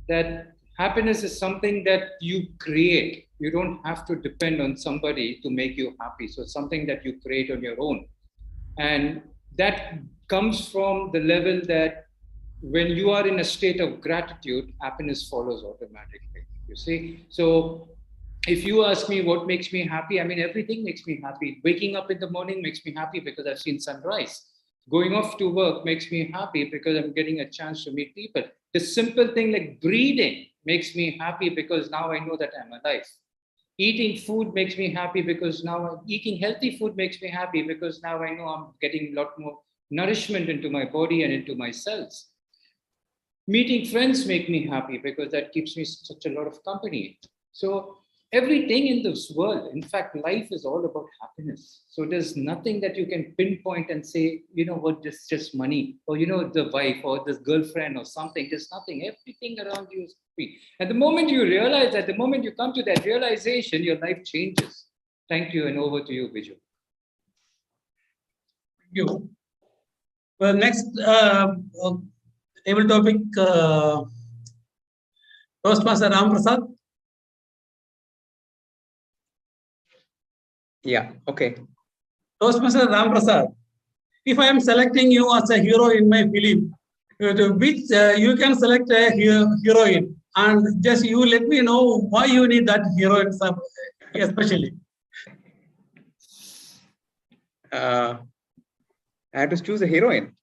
that happiness is something that you create. You don't have to depend on somebody to make you happy. So it's something that you create on your own. And that comes from the level that when you are in a state of gratitude, happiness follows automatically. You see? So if you ask me what makes me happy, I mean, everything makes me happy. Waking up in the morning makes me happy because I've seen sunrise. Going off to work makes me happy because I'm getting a chance to meet people. The simple thing like breathing makes me happy because now I know that I'm alive. Eating food makes me happy because now eating healthy food makes me happy because now I know I'm getting a lot more nourishment into my body and into my cells. Meeting friends make me happy because that keeps me such a lot of company. So everything in this world, in fact, life is all about happiness. So there's nothing that you can pinpoint and say, you know what, this is just money, or you know, the wife or this girlfriend or something. There's nothing. Everything around you is happy. And the moment you realize that, the moment you come to that realization, your life changes. Thank you, and over to you, Viju. Thank you. Well, next table topic, Toastmaster Ram Prasad. Yeah, okay. Toastmaster Ram Prasad, if I am selecting you as a hero in my film, which you can select a heroine, and just you let me know why you need that heroine especially. I have to choose a heroine.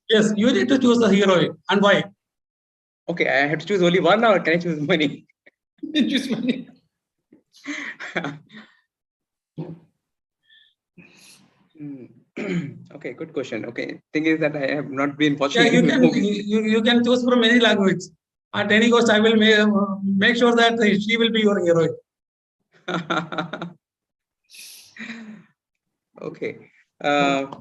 Yes, you need to choose a heroine, and why? Okay, I have to choose only one, or can I choose many? Choose money. Okay, good question. Okay, thing is that I have not been watching. Yeah, you can choose from any language. At any cost, I will make sure that she will be your heroine. Okay. Thank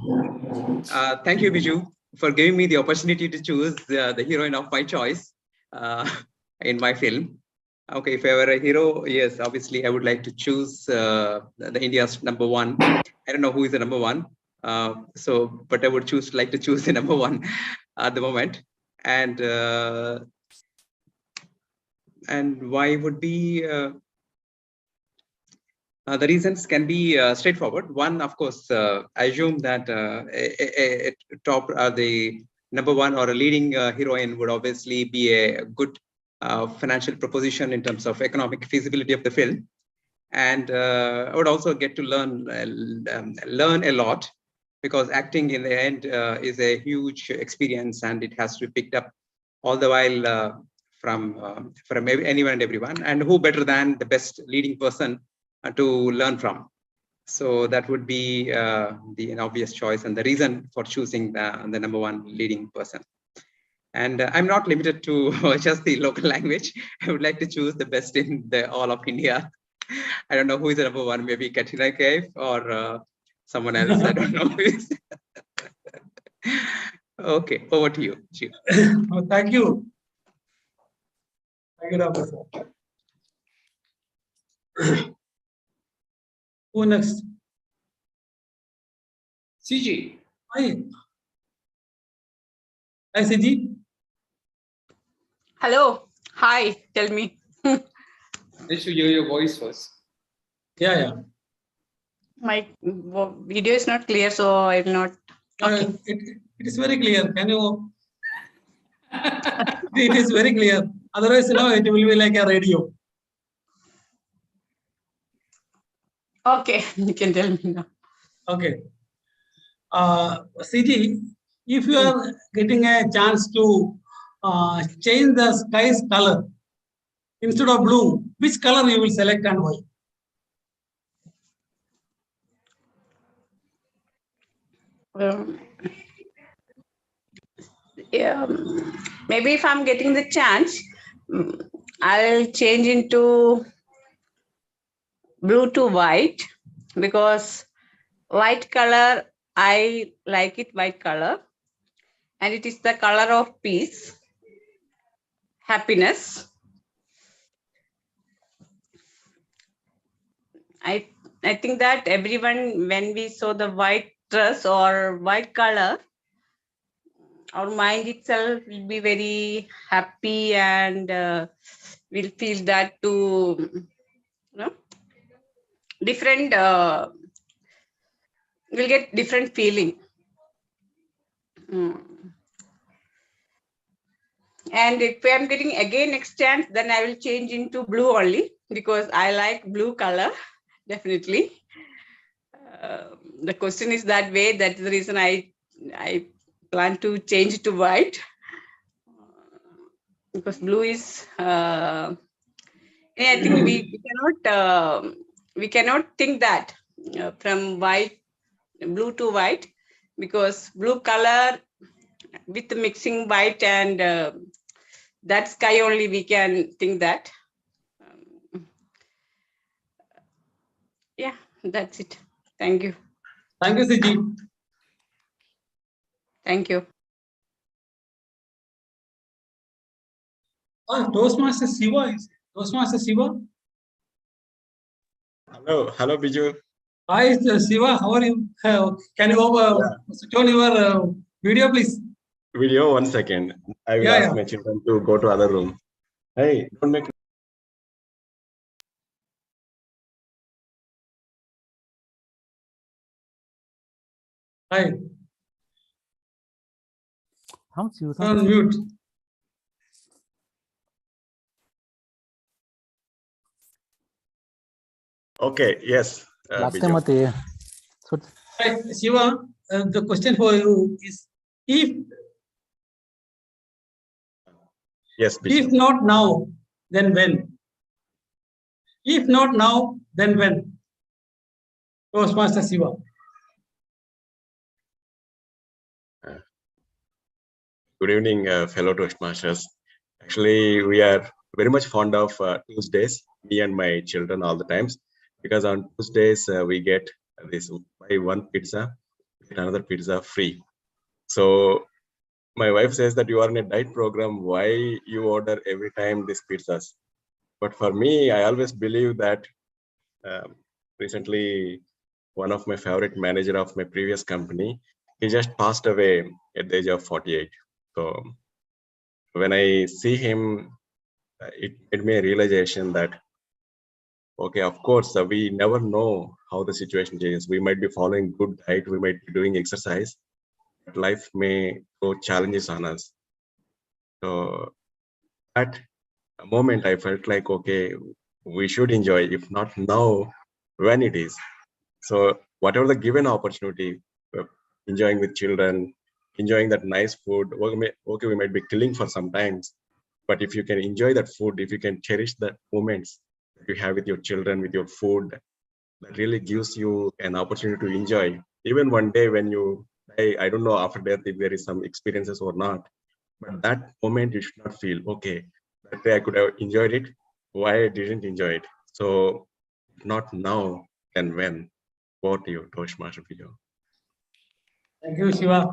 you, Biju, for giving me the opportunity to choose the heroine of my choice in my film. Okay, if I were a hero, yes, obviously I would like to choose the India's number one. I don't know who is the number one, but I would like to choose the number one at the moment. And why would be the reasons can be straightforward. One, of course, I assume that the number one or a leading heroine would obviously be a good financial proposition in terms of economic feasibility of the film. And I would also get to learn a lot, because acting in the end is a huge experience, and it has to be picked up all the while from anyone and everyone. And who better than the best leading person to learn from? So that would be an obvious choice and the reason for choosing the number one leading person. And I'm not limited to just the local language. I would like to choose the best in all of India. I don't know who is the number one, maybe Katrina Kaif or someone else. I don't know. Okay, over to you. Thank you. Thank you, Ram Prasad. Who next? CG. Hi. Hi, CG. Hello. Hi. Tell me. Let's hear your voice first. Yeah. My video is not clear, so I'm not. Okay. It is very clear. Can you? It is very clear. Otherwise, it will be like a radio. Okay, you can tell me now. Okay. CG, if you are getting a chance to change the sky's color instead of blue, which color you will select and why? Yeah, maybe if I'm getting the chance, I'll change into blue to white, because white color, I like it, white color, and it is the color of peace, happiness. I think that everyone, when we saw the white dress or white color, our mind itself will be very happy and we'll feel that to different we'll get different feeling. And if I'm getting again next chance, then I will change into blue only because I like blue color definitely. The question is that way. That's the reason I plan to change to white because blue is. I think we cannot think that from white, blue to white, because blue color with mixing white and that sky only we can think that. Yeah, that's it. Thank you. Thank you, Siji. Thank you. Toastmaster Shiva is Toastmaster Shiva. Hello, Biju. Hi, Shiva. How are you? Can you switch on your video, please? Video, 1 second. I will ask my children to go to other room. Hey, don't make. Hi. You're on mute. Okay, yes. Last time, Hi, Shiva. The question for you is: if Biju. not now, then when? If not now, then when? Toastmaster Shiva. Good evening, fellow Toastmasters. Actually, we are very much fond of Tuesdays, me and my children all the times, because on Tuesdays we get this buy one pizza, get another pizza free. So my wife says that you are in a diet program, why you order every time these pizzas? But for me, I always believe that recently one of my favorite manager of my previous company, he just passed away at the age of 48. So when I see him, it made me a realization that, okay, of course, we never know how the situation changes. We might be following good diet, we might be doing exercise, but life may throw challenges on us. So at a moment, I felt like, okay, we should enjoy, if not now, when it is. So whatever the given opportunity, enjoying with children, enjoying that nice food, okay, we might be killing for some times, but if you can enjoy that food, if you can cherish the moments that you have with your children, with your food, that really gives you an opportunity to enjoy. Even one day when you die, I don't know after death if there is some experiences or not, but that moment you should not feel, okay, that day I could have enjoyed it, why I didn't enjoy it? So not now, then when? What you, Toastmaster Video? Thank you, Shiva.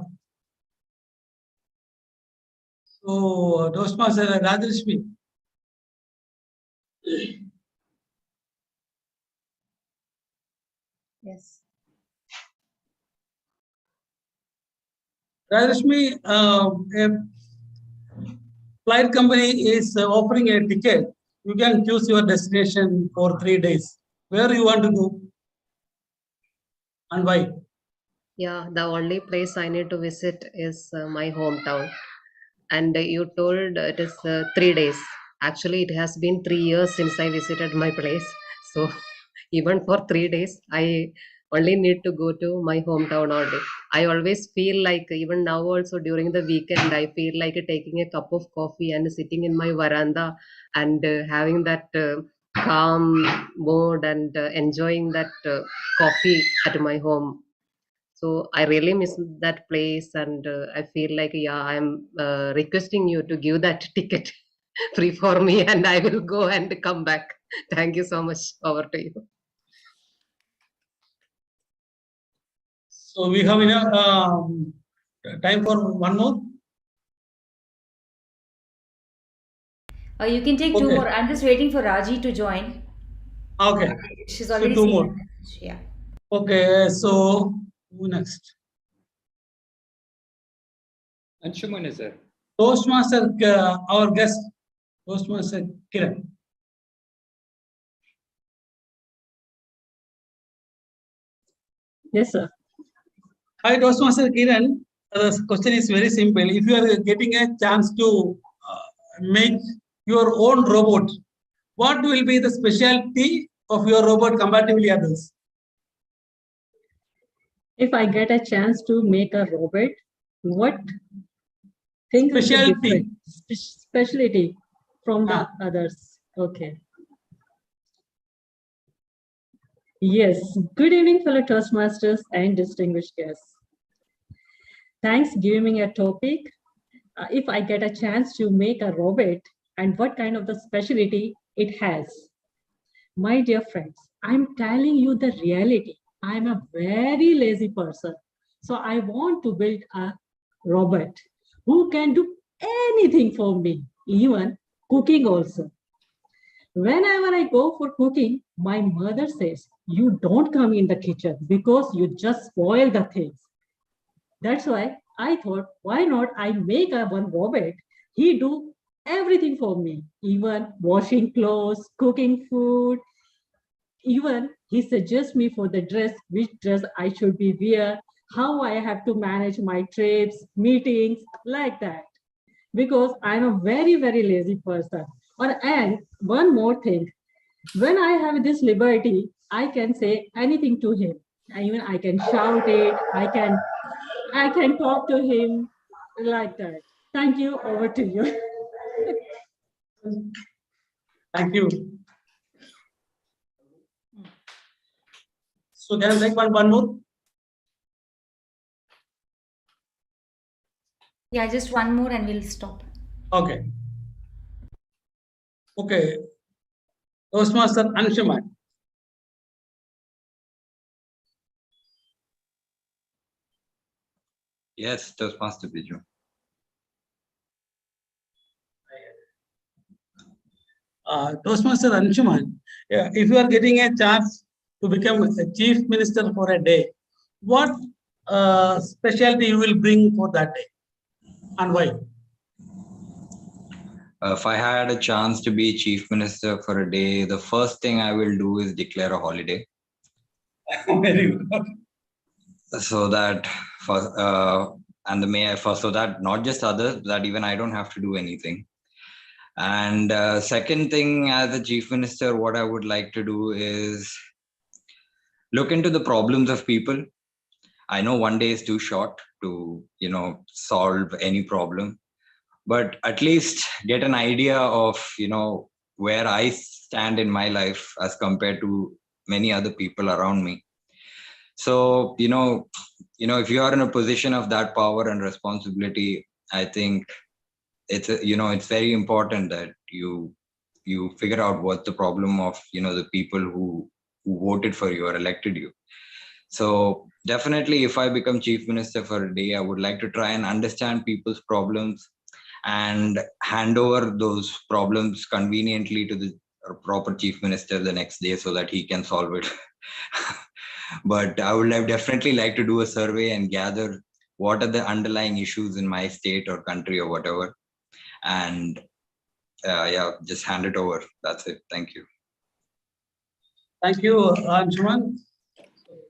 So, Toastmaster Rajashmi. Yes. Rajashmi, a flight company is offering a ticket. You can choose your destination for 3 days. Where you want to go and why? Yeah, the only place I need to visit is my hometown. And you told it is 3 days. Actually, it has been 3 years since I visited my place. So even for 3 days, I only need to go to my hometown only. I always feel like, even now also during the weekend, I feel like taking a cup of coffee and sitting in my veranda and having that calm mode and enjoying that coffee at my home. So I really miss that place, and I feel like, yeah, I'm requesting you to give that ticket free for me, and I will go and come back. Thank you so much. Over to you. So we have enough time for one more. You can take 2 more. I'm just waiting for Raji to join. Okay. She's already so 2 seen more. it. Yeah. Okay. So who next? Anshuman is there. Toastmaster, our guest, Toastmaster Kiran. Yes, sir. Hi, Toastmaster Kiran. The question is very simple. If you are getting a chance to make your own robot, what will be the specialty of your robot comparatively others? If I get a chance to make a robot, what thing will be Specialty. different? Specialty from the others. Okay. Yes. Good evening, fellow Toastmasters and distinguished guests. Thanks giving me a topic. If I get a chance to make a robot and what kind of the specialty it has. My dear friends, I'm telling you the reality. I'm a very lazy person. So I want to build a robot who can do anything for me, even cooking also. Whenever I go for cooking, my mother says, you don't come in the kitchen because you just spoil the things. That's why I thought, why not I make a one robot? He do everything for me, even washing clothes, cooking food. Even he suggests me for the dress, which dress I should be wear, how I have to manage my trips, meetings, like that. Because I'm a very, very lazy person. And one more thing, when I have this liberty, I can say anything to him. Even I can shout it, I can talk to him like that. Thank you. Over to you. Thank you. So can I take one more? Yeah, just one more and we'll stop. Okay. Okay. Toastmaster Anshuman. Yes, Toastmaster Biju. Toastmaster Anshuman, if you are getting a chance to become a chief minister for a day, what specialty you will bring for that day and why? If I had a chance to be chief minister for a day, the first thing I will do is declare a holiday. Very good. So that so that not just others, that even I don't have to do anything. And second thing, as a chief minister, what I would like to do is look into the problems of people. I know one day is too short to, solve any problem, but at least get an idea of, where I stand in my life as compared to many other people around me. So, if you are in a position of that power and responsibility, I think it's very important that you figure out what the problem of, the people who voted for you or elected you. So definitely, if I become chief minister for a day, I would like to try and understand people's problems and hand over those problems conveniently to the proper chief minister the next day so that he can solve it. But I would definitely like to do a survey and gather what are the underlying issues in my state or country or whatever. And just hand it over. That's it. Thank you. Thank you, Anshuman.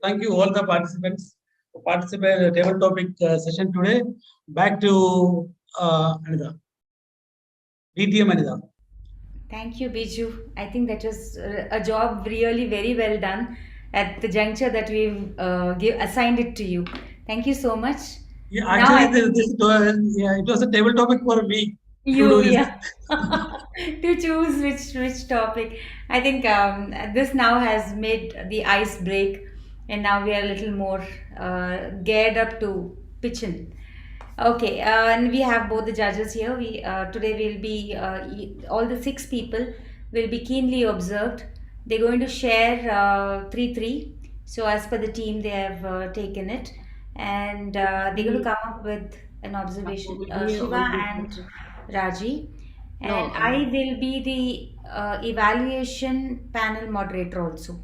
Thank you all the participants who participated in the table topic session today. Back to Anida. DTM Anida. Thank you, Biju. I think that was a job really very well done at the juncture that we've assigned it to you. Thank you so much. Yeah, actually, it was a table topic for me. To choose which topic. I think this now has made the ice break, and now we are a little more geared up to pitch in. Okay, and we have both the judges here. We today will be all the 6 people will be keenly observed. They're going to share 3-3. So as per the team, they have taken it, and they're going to come up with an observation. Shiva and Raji, and I will be the evaluation panel moderator also.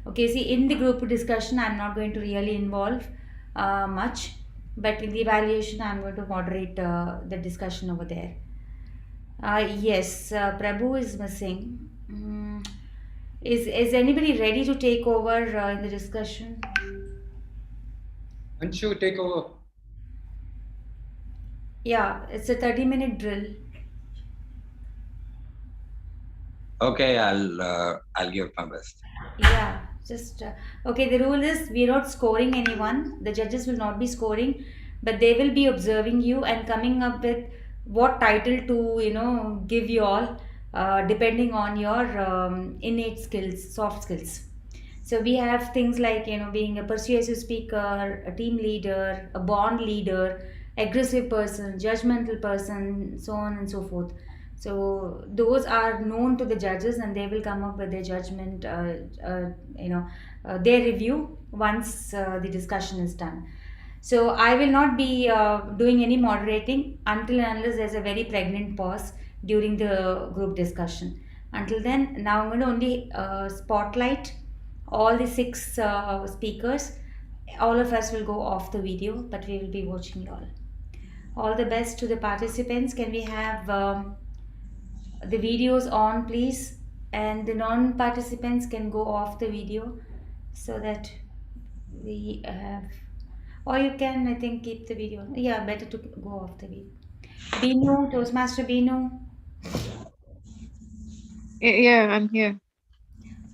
Okay, see, in the group discussion, I'm not going to really involve much, but in the evaluation, I'm going to moderate the discussion over there. Yes, Prabhu is missing. Is anybody ready to take over in the discussion? Anshu, take over. Yeah, it's a 30-minute drill. Okay, I'll give my best. Yeah, just okay. The rule is we're not scoring anyone. The judges will not be scoring, but they will be observing you and coming up with what title to give you all, depending on your innate skills, soft skills. So we have things like being a persuasive speaker, a team leader, a bond leader, aggressive person, judgmental person, so on and so forth. So those are known to the judges, and they will come up with their judgment, their review once the discussion is done. So I will not be doing any moderating until and unless there's a very pregnant pause during the group discussion. Until then, now I'm going to only spotlight all the 6 speakers. All of us will go off the video, but we will be watching you all. All the best to the participants. Can we have the videos on, please? And the non-participants can go off the video so that we have, or you can, I think, keep the video. Yeah, better to go off the video. Binu, Toastmaster Binu. Yeah, I'm here.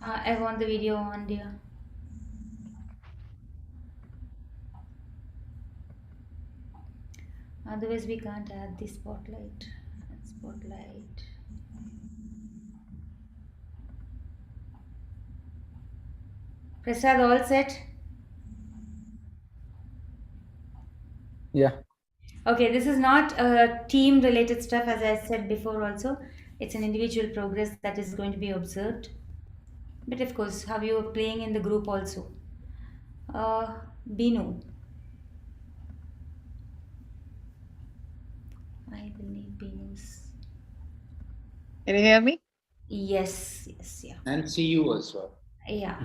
I want the video on, dear. Otherwise, we can't add the spotlight. Spotlight. Prasad, all set? Yeah. Okay, this is not team related stuff, as I said before also. It's an individual progress that is going to be observed. But of course, how you are playing in the group also. Binu. I will need Binu's. Can you hear me? Yes, yeah. And see you as well. Yeah,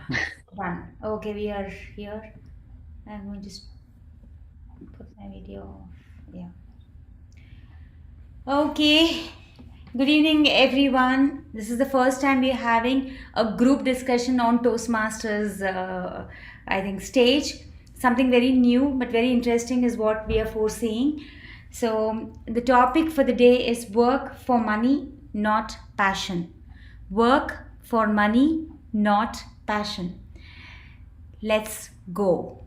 done. Okay, we are here. I'm going to just put my video off. Yeah. Okay. Good evening, everyone. This is the first time we're having a group discussion on Toastmasters, I think, stage. Something very new but very interesting is what we are foreseeing. So the topic for the day is work for money, not passion. Work for money, not passion. Let's go.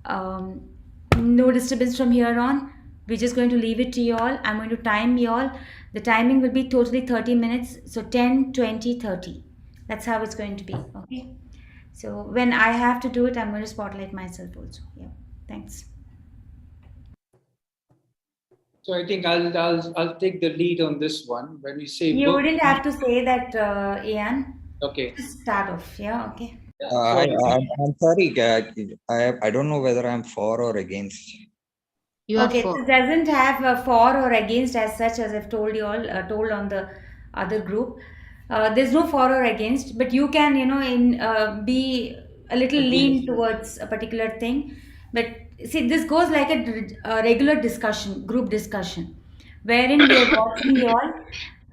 No disturbance from here on. We're just going to leave it to you all. I'm going to time you all. The timing will be totally 30 minutes. So 10, 20, 30. That's how it's going to be. Okay. So when I have to do it, I'm going to spotlight myself also. Yeah. Thanks. So I think I'll take the lead on this one. When you say you work, wouldn't have to say that, Ian. Okay. Just start off. Yeah. Okay. I'm sorry, I don't know whether I'm for or against. You are Okay, for. it doesn't have a for or against as such, as I've told you all, told on the other group. There's no for or against, but you can, be a little lean towards a particular thing. But see, this goes like a regular discussion, group discussion, wherein we are watching you all.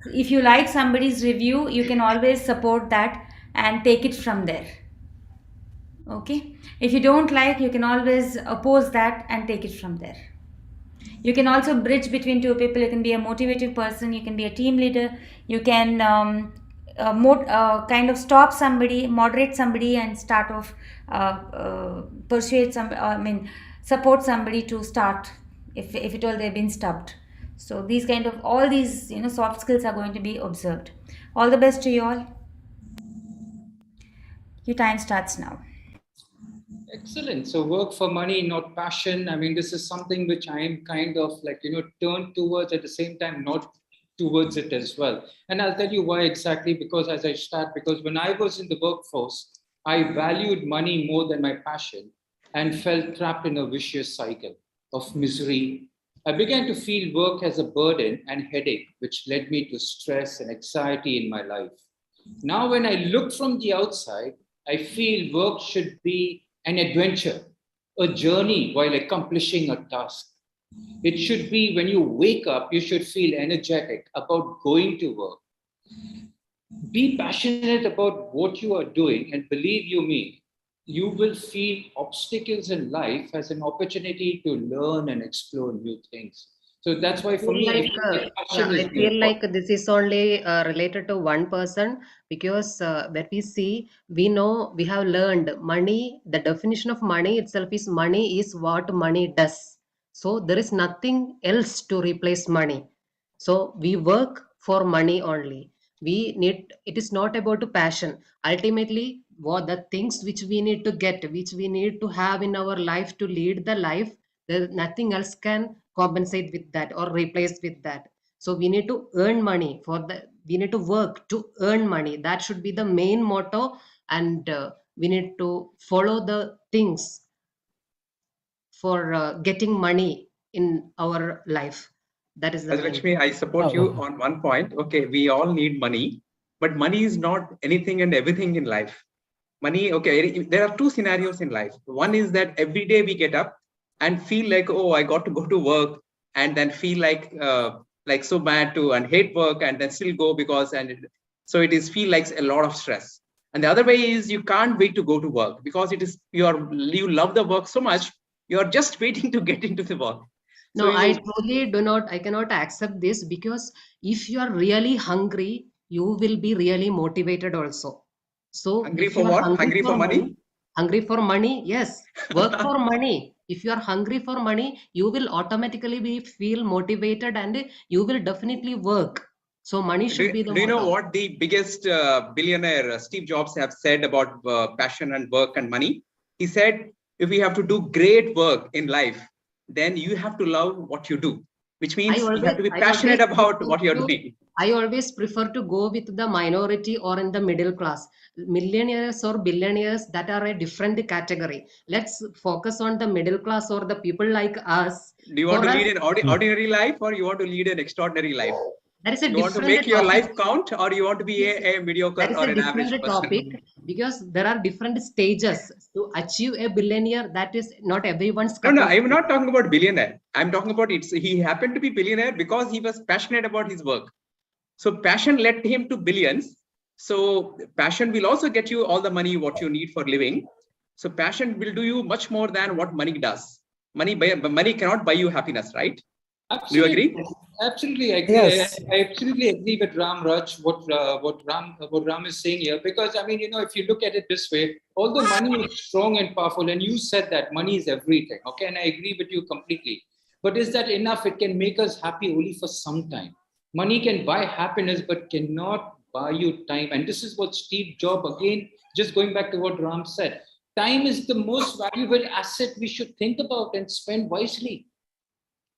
If you like somebody's review, you can always support that and take it from there. Okay. If you don't like, you can always oppose that and take it from there. You can also bridge between two people. You can be a motivative person. You can be a team leader. You can kind of stop somebody, moderate somebody, and start off, support somebody to start if at all they've been stopped. So these kind of, all these, soft skills are going to be observed. All the best to you all. Your time starts now. Excellent. So work for money, not passion. I mean, this is something which I am kind of like, turned towards, at the same time, not towards it as well. And I'll tell you why exactly, because when I was in the workforce, I valued money more than my passion and felt trapped in a vicious cycle of misery. I began to feel work as a burden and headache, which led me to stress and anxiety in my life. Now, when I look from the outside, I feel work should be an adventure, a journey while accomplishing a task. It should be when you wake up, you should feel energetic about going to work. Be passionate about what you are doing, and believe you me, you will feel obstacles in life as an opportunity to learn and explore new things. So that's why for me, I feel like Yeah, passion I is very feel like important. this is only related to one person because when we see, we know we have learned money, the definition of money itself is money is what money does. So there is nothing else to replace money. So we work for money only. We need, it is not about a passion. Ultimately, what the things which we need to get, which we need to have in our life to lead the life, there nothing else can compensate with that or replace with that. So we need to earn money for the, we need to work to earn money. That should be the main motto. And we need to follow the things for getting money in our life. That is the main Lakshmi, thing. I support you on one point. Okay, we all need money, but money is not anything and everything in life. Money, okay, there are two scenarios in life. One is that every day we get up and feel like, oh, I got to go to work, and then feel like so bad to and hate work, and then still go because so it is feel like a lot of stress. And the other way is you can't wait to go to work because it is you love the work so much, you're just waiting to get into the work. So No, I you truly do not, I cannot accept this because if you are really hungry, you will be really motivated also. So hungry if you for are what? hungry Hungry for for money? money, yes, work for money. If you are hungry for money, you will automatically be feel motivated and you will definitely work. So money should be the Do you know motto. what the biggest billionaire Steve Jobs have said about passion and work and money? He said, if you have to do great work in life, then you have to love what you do, which means you have to be I passionate always about prefer what you're to doing. I always prefer to go with the minority or in the middle class. Millionaires or billionaires, that are a different category. Let's focus on the middle class or the people like us. Do you want For to us, lead an ordinary life or you want to lead an extraordinary life? that is a You want to different make your topic. life count or you want to be a That mediocre is or a an average different person? topic because there are different stages to achieve a billionaire. That is not everyone's No, cup no, of I'm tea. not talking about billionaire. I'm talking about he happened to be billionaire because he was passionate about his work. So passion led him to billions. So passion will also get you all the money what you need for living. So passion will do you much more than what money does. Money cannot buy you happiness, right? Do you Absolutely, agree? absolutely agree. Yes. I absolutely agree with Ram Raj what Ram is saying here. Because I mean, if you look at it this way, although money is strong and powerful, and you said that money is everything, okay, and I agree with you completely. But is that enough? It can make us happy only for some time. Money can buy happiness, but cannot buy you time. And this is what Steve Jobs, again, just going back to what Ram said. Time is the most valuable asset we should think about and spend wisely.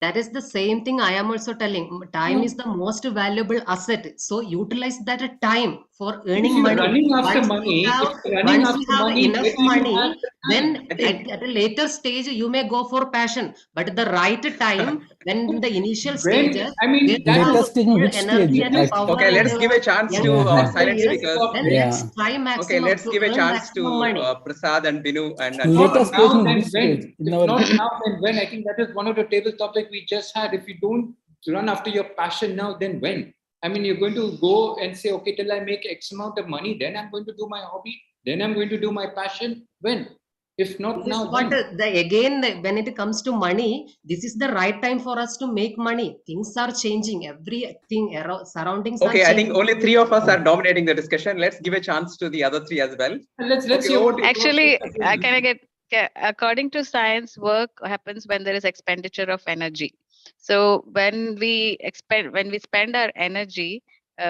That is the same thing I am also telling. Time is the most valuable asset. So utilize that time for If earning you're money. running after money, Once you have enough where do you have money, the time? then I think at a later stage you may go for passion. But at the right time, when in the initial When stages, I where mean you that have is Latest in full which energy stage? and power okay. and Let's give a chance to young our Yeah. youthful silent years, speakers. then let's Yeah. try Okay, maximum let's to give a earn chance maximum to money. Prasad and Binu and not Latest Ashok. stage now, in which then stage? when? In If our not now, then when? I think that is one of the table topic we just had. If you don't run after your passion now, then when? I mean, you're going to go and say, okay, till I make X amount of money, then I'm going to do my hobby, then I'm going to do my passion. When? If not This is now, what when? when it comes to money, this is the right time for us to make money. Things are changing. Everything around surroundings are Okay, I think changing. only three of us are dominating the discussion. Let's give a chance to the other three as well. Let's Okay, hear over what to Actually, what- can I get according to science, work happens when there is expenditure of energy. So when we spend our energy,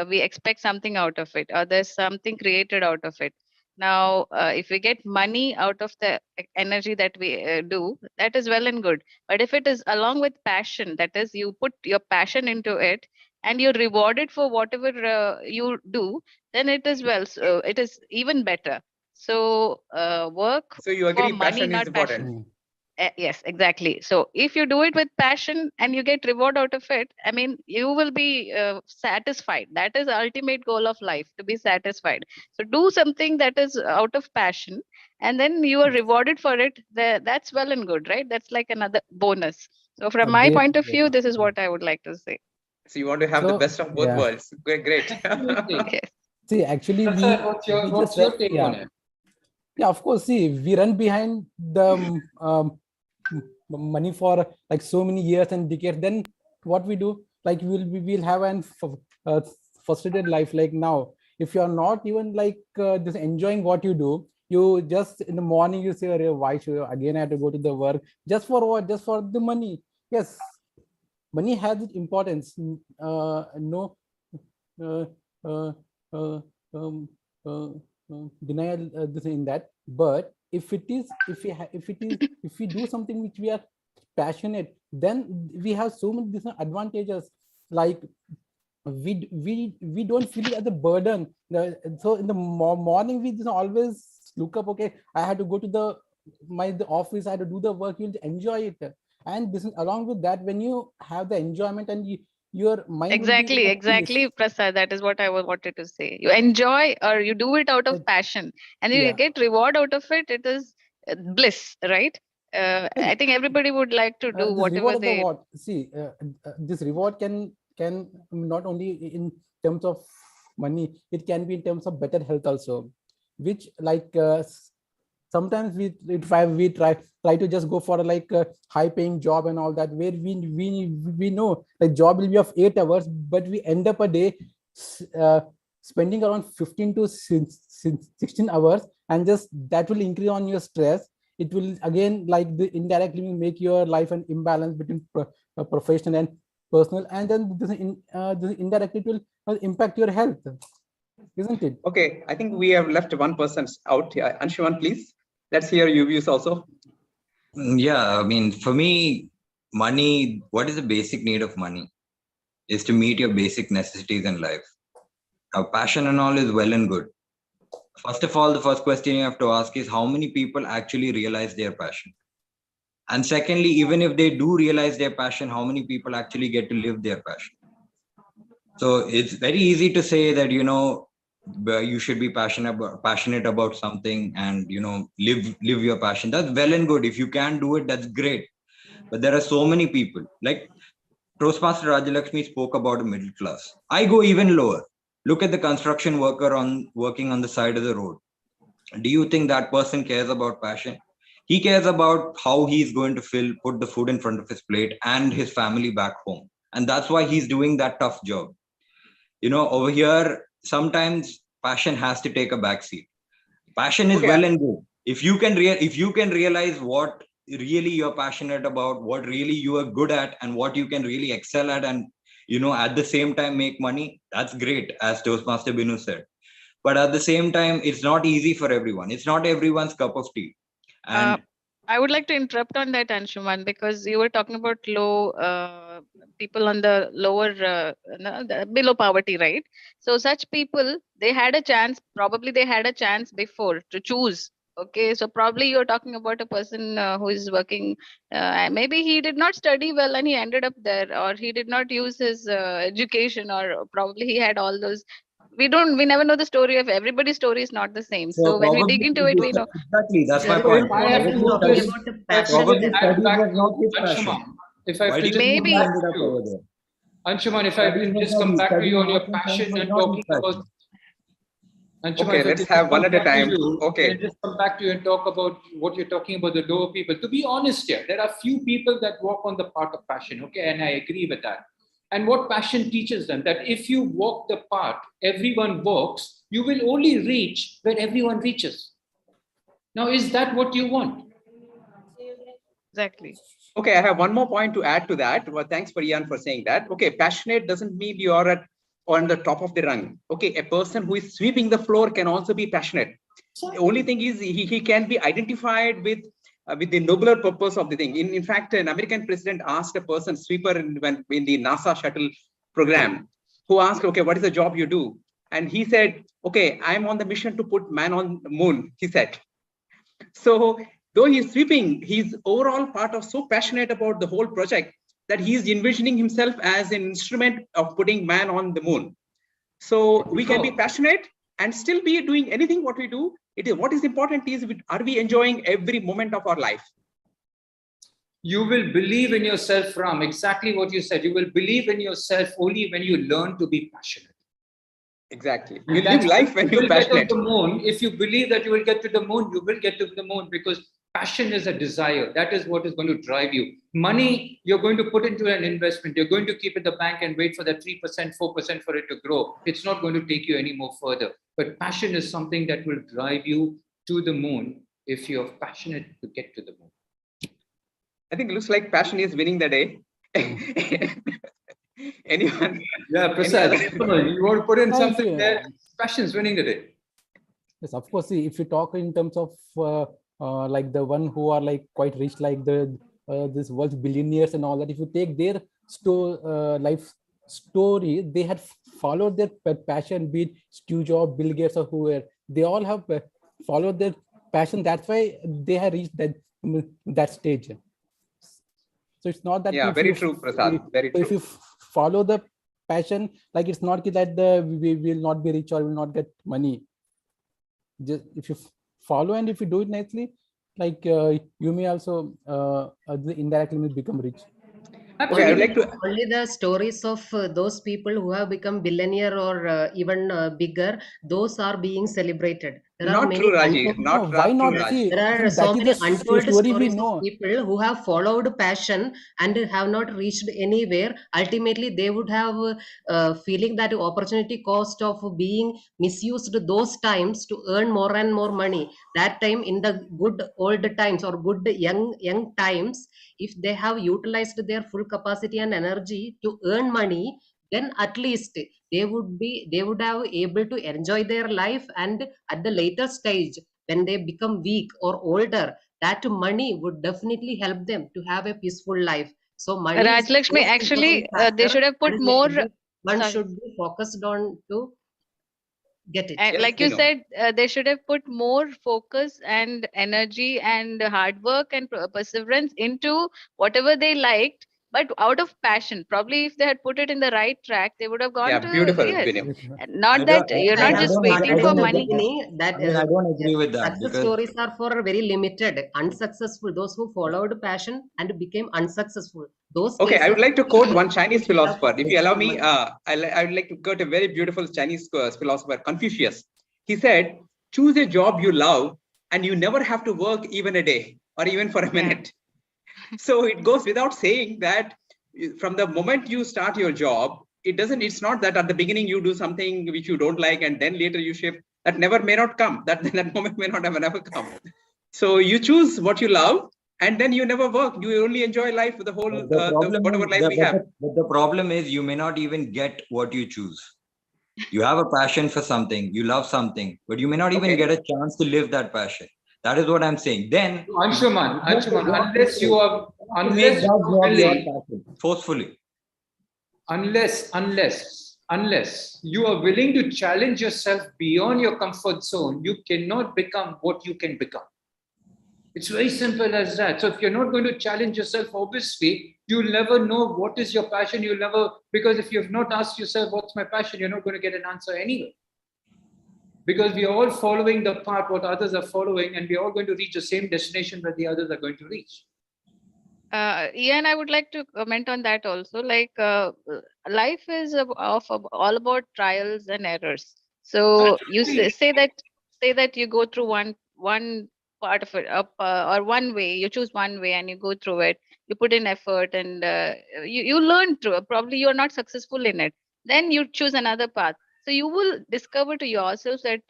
we expect something out of it, or there's something created out of it. Now, if we get money out of the energy that we do, that is well and good. But if it is along with passion, that is, you put your passion into it and you're rewarded for whatever you do, then it is it is even better. So work so you for agree money, passion is not passion. important. Mm. Yes, exactly. So if you do it with passion and you get reward out of it, I mean, you will be satisfied. That is the ultimate goal of life, to be satisfied. So do something that is out of passion, and then you are rewarded for it. That's well and good, right? That's like another bonus. So from my Great. point of Great. view, this is what I would like to say. So you want to have the So best of both yeah. worlds. Great. Absolutely. Yes. See, actually, Prasad, what's your take on it? Yeah, of course. See, we run behind the money for like so many years and decades. Then what we do, like we'll have an frustrated life. Like now, if you are not even like just enjoying what you do, you just in the morning you say, "Arey, why should I again have to go to the work just for what? Just for the money?" Yes, money has its importance. No. Uh, uh, uh, um, uh, denial this in that, but if it is if we do something which we are passionate, then we have so many different advantages, like we don't feel it as a burden. So in the morning we just always look up, okay, I had to go to the office, I had to do the work, you'll enjoy it. And this is along with that, when you have the enjoyment and your mind will be in a Exactly, peace. Prasad. That is what I wanted to say. You enjoy or you do it out of passion, and you Yeah. get reward out of it. It is bliss, right? I think everybody would like to do This whatever reward of the they. what? See, this reward can not only in terms of money, it can be in terms of better health also, which like sometimes we try to just go for like a high paying job and all that, where we know like job will be of 8 hours, but we end up a day uh, spending around 15 to 16 hours, and just that will increase on your stress. It will again like the indirectly make your life an imbalance between professional and personal, and then this indirectly will impact your health, isn't it? Okay, I think we have left one person out here. Anshuman, please. Let's hear your views also. Yeah, I mean, for me, money, what is the basic need of money? Is to meet your basic necessities in life. Now, passion and all is well and good. First of all, the first question you have to ask is how many people actually realize their passion? And secondly, even if they do realize their passion, how many people actually get to live their passion? So it's very easy to say that, you should be passionate about something and, live your passion. That's well and good. If you can do it, that's great. But there are so many people, like Toastmaster Rajalakshmi spoke about a middle class. I go even lower. Look at the construction worker working on the side of the road. Do you think that person cares about passion? He cares about how he's going to put the food in front of his plate and his family back home. And that's why he's doing that tough job. Over here, sometimes passion has to take a backseat. Passion is well and good. If you can realize what really you're passionate about, what really you are good at, and what you can really excel at, and at the same time make money, that's great, as Toastmaster Binu said. But at the same time, it's not easy for everyone. It's not everyone's cup of tea. And I would like to interrupt on that, Anshuman, because you were talking about low people on the lower, below poverty, right? So such people, they had a chance. Probably they had a chance before to choose. Okay, so probably you're talking about a person who is working. Maybe he did not study well and he ended up there, or he did not use his education, or probably he had all those. We never know the story of everybody's story is not the same. So when we dig into it, we know. exactly, that's my Sir, point. I have to talking just about the passion Probably itself. studies back was to not his passion. Anshuman. If I have Why to do you just think come he Maybe. back ended up to over there? Anshuman, if I can just come back to you on your passion and talking about Anshuman, Okay, if I let's just have one come at a back to time. you, Okay. can I just come back to you and talk about what you're talking about, the lower people. To be honest here, there are few people that walk on the path of passion, okay, and I agree with that. And what passion teaches them, that if you walk the path everyone walks, you will only reach where everyone reaches. Now, is that what you want? Exactly. Okay, I have one more point to add to that. Well, thanks for Ian for saying that. Okay, passionate doesn't mean you are on the top of the rung. Okay, a person who is sweeping the floor can also be passionate. The only thing is he can be identified with the nobler purpose of the thing. In fact, an American president asked a person, sweeper in the NASA shuttle program, who asked, okay, what is the job you do? And he said, okay, I'm on the mission to put man on the moon, he said. So though he's sweeping, he's overall part of so passionate about the whole project that he's envisioning himself as an instrument of putting man on the moon. So we can be passionate and still be doing anything what we do. It is what is important is, are we enjoying every moment of our life? You will believe in yourself, Ram, exactly what you said. You will believe in yourself only when you learn to be passionate. Exactly. You live life when you're passionate. The moon. If you believe that you will get to the moon, you will get to the moon, because passion is a desire. That is what is going to drive you. Money, you're going to put into an investment. You're going to keep in the bank and wait for that 3%, 4% for it to grow. It's not going to take you any more further. But passion is something that will drive you to the moon if you're passionate to get to the moon. I think it looks like passion is winning the day. Anyone? Yeah, Prasad, you want to put in something there? Passion's winning the day. Yes, of course. See, if you talk in terms of like the one who are like quite rich, like the this world's billionaires and all that, if you take their life story, they had followed their passion, be it Steve Jobs, Bill Gates, or whoever. They all have followed their passion. That's why they have reached that stage. So it's not that. Yeah, very true, Prasad. Very true. If you follow the passion, like it's not that we will not be rich or will not get money. Just if you follow and if you do it nicely, like you may also indirectly may become rich. Okay, I would like to only the stories of those people who have become billionaire or even bigger, those are being celebrated. There not are many true, Raji. Not why not? true, See, there are so many untold story we stories know. of people who have followed passion and have not reached anywhere. Ultimately, they would have feeling that opportunity cost of being misused those times to earn more and more money. That time in the good old times or good young times, if they have utilized their full capacity and energy to earn money, then at least they would have able to enjoy their life, and at the later stage when they become weak or older, that money would definitely help them to have a peaceful life. So money is the Rajlakshmi, most actually, important they factor, should have put and more. one Sorry. should be focused on to get it. And like you said, they should have put more focus and energy and hard work and perseverance into whatever they liked, but out of passion. Probably if they had put it in the right track, they would have gone to beautiful. yes. Vinay. Not that you're not just waiting for money. That I don't agree with that, success because stories are for very limited, unsuccessful. Those who followed passion and became unsuccessful. Those Okay, I would like to quote one Chinese people have philosopher. If you allow me, money. I would like to quote a very beautiful Chinese philosopher, Confucius. He said, choose a job you love and you never have to work even a day or even for a minute. So it goes without saying that from the moment you start your job, it's not that at the beginning you do something which you don't like and then later you shift. That may not come. That moment may not have never come. So you choose what you love, and then you never work. You only enjoy life with the whole whatever life we have. But the problem is you may not even get what you choose. You have a passion for something, you love something, but you may not even get a chance to live that passion. That is what I'm saying. Then Anshuman, unless you are forcefully. Unless you are willing to challenge yourself beyond your comfort zone, you cannot become what you can become. It's very simple as that. So if you're not going to challenge yourself, obviously, you'll never know what is your passion. You'll never, because if you've not asked yourself, what's my passion, you're not going to get an answer anyway. Because we are all following the path, what others are following, and we're all going to reach the same destination that the others are going to reach. Ian, I would like to comment on that also. Like life is all about trials and errors. So you say that you go through one part of it up or one way, you choose one way and you go through it, you put in effort and you learn through it. Probably you're not successful in it, then you choose another path. So you will discover to yourself that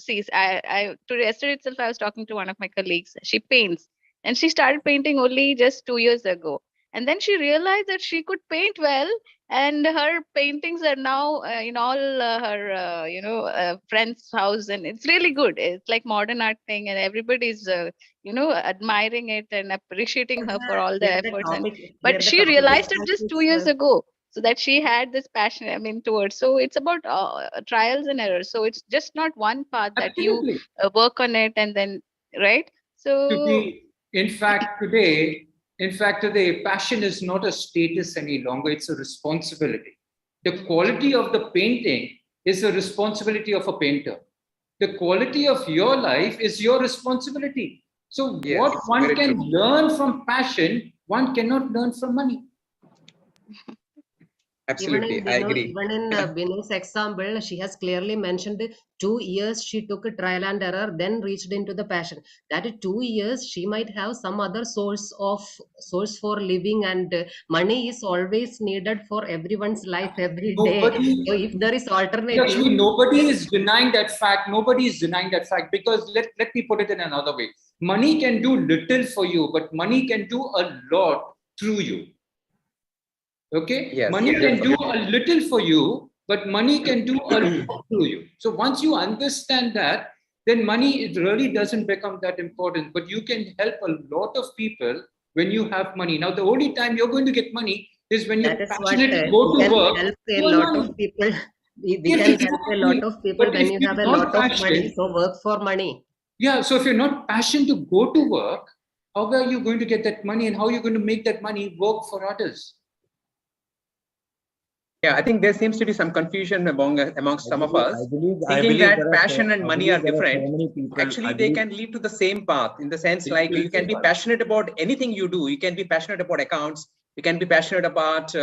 yesterday itself I was talking to one of my colleagues. She paints and she started painting only just 2 years ago, and then she realized that she could paint well, and her paintings are now in all her friends' house, and it's really good. It's like modern art thing, and everybody's admiring it and appreciating her for all the efforts. But she realized it just 2 years ago, so that she had this passion towards. So it's about trials and errors. So it's just not one path that you work on it and then right. So in fact, today, passion is not a status any longer. It's a responsibility. The quality of the painting is the responsibility of a painter. The quality of your life is your responsibility. So Yes, what one very can true. learn from passion, one cannot learn from money. Absolutely, I agree. Even in Yeah. Binu's example, she has clearly mentioned 2 years she took a trial and error, then reached into the passion. That 2 years she might have some other source for living, and money is always needed for everyone's life every day. Nobody, So if there is alternative, Lakshmi, nobody is denying that fact. Nobody is denying that fact because let me put it in another way. Money can do little for you, but money can do a lot through you. Okay? Yes, Money can do definitely. a little for you, but money can do a lot through you. So once you understand that, then money, it really doesn't become that important. But you can help a lot of people when you have money. Now, the only time you're going to get money is when that you're is what passionate to we go to can work help a to earn lot of money. people. We Yes, can help a lot exactly. of people But when if you have you're a not lot of money. passionate, So work for money. yeah, so if you're not passionate to go to work, how are you going to get that money and how are you going to make that money work for others? Yeah, I think there seems to be some confusion amongst some of us, I thinking believe that passion and money are there are so different. many people. Actually, they can lead to the same path, in the sense like you can be passionate about anything you do. You can be passionate about accounts. You can be passionate about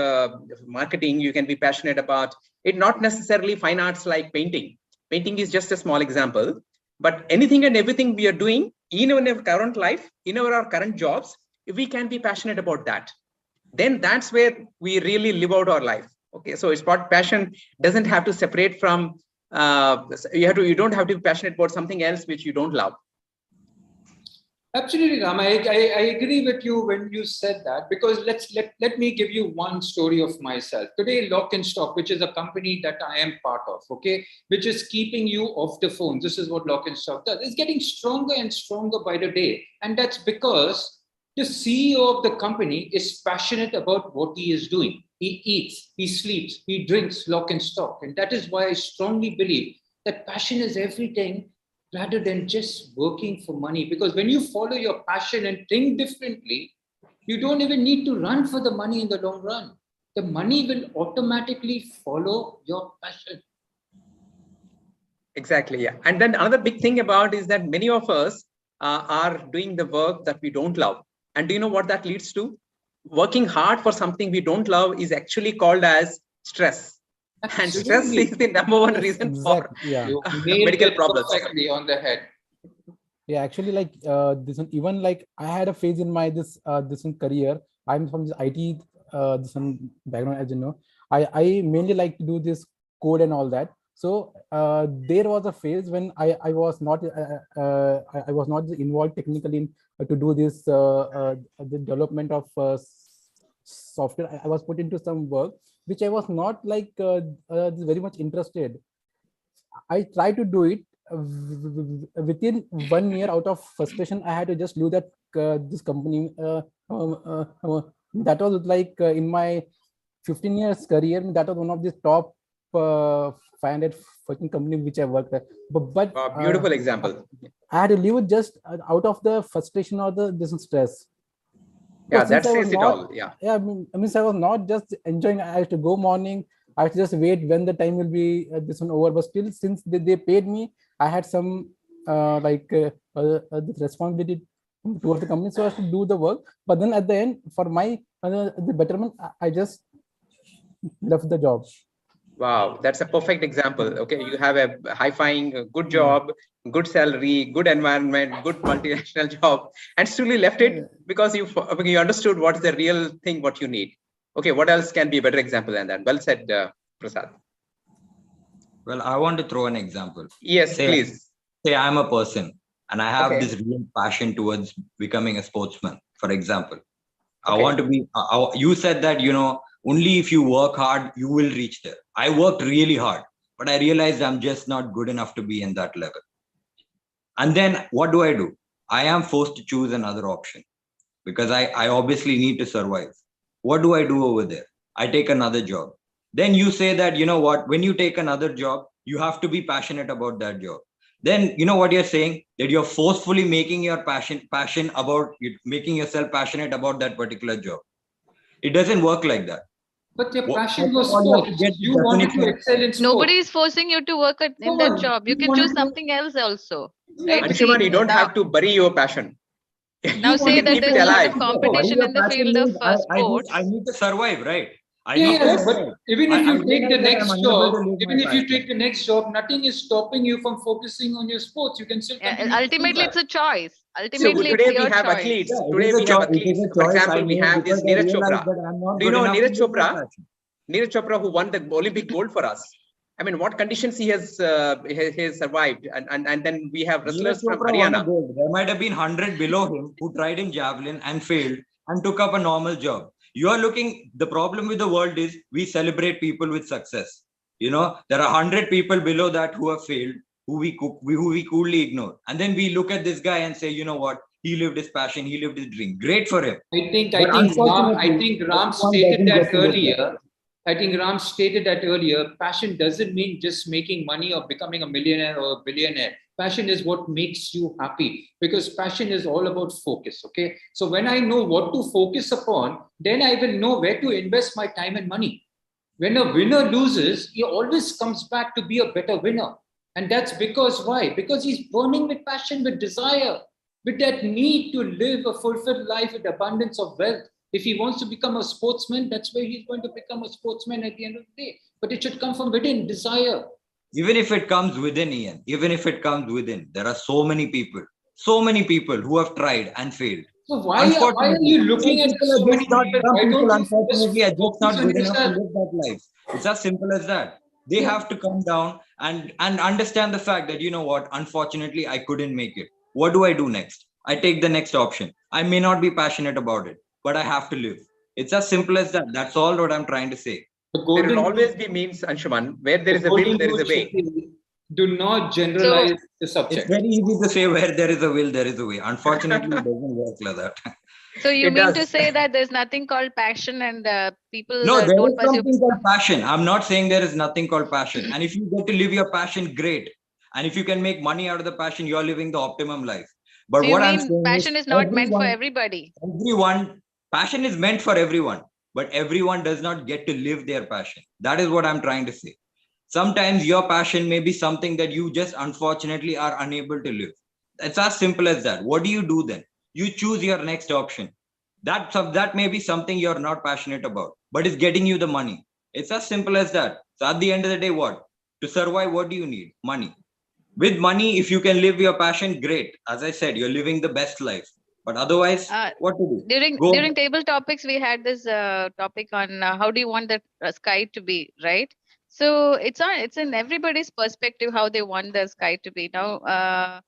marketing. You can be passionate about it, not necessarily fine arts like painting. Painting is just a small example, but anything and everything we are doing in our current life, in our current jobs, if we can be passionate about that, then that's where we really live out our life. Okay, so it's what passion doesn't have to separate from. You don't have to be passionate about something else which you don't love. Absolutely, Ram. I agree with you when you said that, because let me give you one story of myself. Today, Lock and Stock, which is a company that I am part of, okay, which is keeping you off the phone. This is what Lock and Stock does. It's getting stronger and stronger by the day. And that's because the CEO of the company is passionate about what he is doing. He eats, he sleeps, he drinks Lock and Stock. And that is why I strongly believe that passion is everything rather than just working for money. Because when you follow your passion and think differently, you don't even need to run for the money in the long run. The money will automatically follow your passion. Exactly, yeah. And then another big thing about is that many of us are doing the work that we don't love. And do you know what that leads to? Working hard for something we don't love is actually called as stress. And stress is the number one reason for You nailed medical it problems. perfectly on the head. Yeah, actually, like this one, even like I had a phase in my this one career. I'm from this IT this one background, as you know. I mainly like to do this code and all that. So there was a phase when I was not I was not involved technically in, to do this the development of software. I was put into some work which I was not like very much interested. I tried to do it. Within 1 year, out of frustration, I had to just leave that this company. That was like in my 15 years career, that was one of the top 500 working company which I worked at. But beautiful example. I had to leave it just out of the frustration or the this stress. Yeah, that says it all. Yeah. Yeah, I mean, I was not just enjoying. I had to go morning. I had to just wait when the time will be this one over. But still, since they paid me, I had some this responsibility towards the company, so I have to do the work. But then at the end, for my the betterment, I just left the job. Wow, that's a perfect example. Okay, you have a high-flying, good job, good salary, good environment, good multinational job, and still you left it because you understood what's the real thing, what you need. Okay, what else can be a better example than that? Well said, Prasad. Well, I want to throw an example. Yes, please. Say I'm a person and I have this real passion towards becoming a sportsman, for example. I want to be, you said that, only if you work hard, you will reach there. I worked really hard, but I realized I'm just not good enough to be in that level. And then what do? I am forced to choose another option because I obviously need to survive. What do I do over there? I take another job. Then you say that, when you take another job, you have to be passionate about that job. then you know what you're saying, that you're forcefully making your passion about making yourself passionate about that particular job. It doesn't work like that. But your passion First was of all, you have to sports. get the You wanted to definition of excel in passion. sports. Nobody is forcing you to work in that job. You can choose something else also. Right? Anshuman, you don't now, have to bury your passion. now You say can that keep it there's a lot alive. of competition in the field of sports. I need to survive, right? Yeah, but even if you take the next job, even if you passion. take the next job, nothing is stopping you from focusing on your sports. You can still continue. Ultimately, it's a choice. So Ultimately, today it's we your have choice. athletes. Yeah, Today we have athletes. It is a For choice example, I we made have this because I Neeraj realized Chopra. that I'm not Do you good know enough Neeraj to live my Chopra? passion. Neeraj Chopra, who won the Olympic gold for us. I mean, what conditions he has survived, and then we have wrestlers from Haryana. There might have been 100 below him who tried in javelin and failed and took up a normal job. You are looking, the problem with the world is we celebrate people with success. You know, there are 100 people below that who have failed, who we coolly ignore. And then we look at this guy and say, you know what? He lived his passion, he lived his dream. Great for him. I think Ram stated that earlier. I think Ram stated that earlier. Passion doesn't mean just making money or becoming a millionaire or a billionaire. Passion is what makes you happy, because passion is all about focus. Okay. So when I know what to focus upon, then I will know where to invest my time and money. When a winner loses, he always comes back to be a better winner. And that's because why? Because he's burning with passion, with desire, with that need to live a fulfilled life with abundance of wealth. If he wants to become a sportsman, that's where he's going to become a sportsman at the end of the day. But it should come from within, desire. Even if it comes within, Ian, even if it comes within, there are so many people who have tried and failed. So why are you looking at so many people? Some Why people, don't you unfortunately, are just not focus on good enough to yourself? live that life. It's as simple as that. They have to come down and understand the fact that, you know what, unfortunately, I couldn't make it. What do I do next? I take the next option. I may not be passionate about it, but I have to live. It's as simple as that. That's all what I'm trying to say. There will always be means, Anshuman. Where there is a will, there is a way. Do not generalize the subject. It's very easy to say where there is a will, there is a way. Unfortunately, it doesn't work like that. So you mean to say that there's nothing called passion and people No, there don't is pursue something called passion. I'm not saying there is nothing called passion. And if you get to live your passion, great. And if you can make money out of the passion, you're living the optimum life. But so what you I'm mean saying passion is not meant for everybody? Passion is meant for everyone, but everyone does not get to live their passion. That is what I'm trying to say. Sometimes your passion may be something that you just unfortunately are unable to live. It's as simple as that. What do you do then? You choose your next option. That may be something you're not passionate about, but it's getting you the money. It's as simple as that. So at the end of the day, what? To survive, what do you need? Money. With money, if you can live your passion, great. As I said, you're living the best life. But otherwise, what to do? During table topics, we had this topic on how do you want the sky to be, right? So it's in everybody's perspective how they want the sky to be. Now,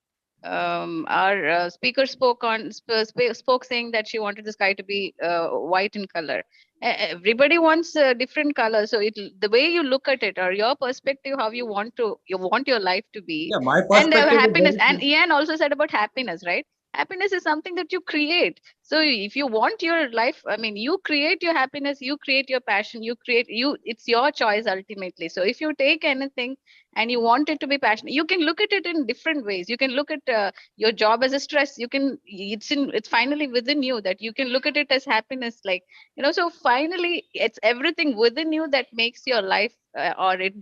our speaker spoke saying that she wanted the sky to be white in color. Everybody wants a different color, so the way you look at it or your perspective, how you want your life to be. Yeah, my perspective And happiness. And Ian also said about happiness, right? Happiness is something that you create. So if you want your life, I mean, you create your happiness, you create your passion, it's your choice ultimately. So if you take anything and you want it to be passionate, you can look at it in different ways. You can look at your job as a stress. It's finally within you that you can look at it as happiness. Like, so finally it's everything within you that makes your life or it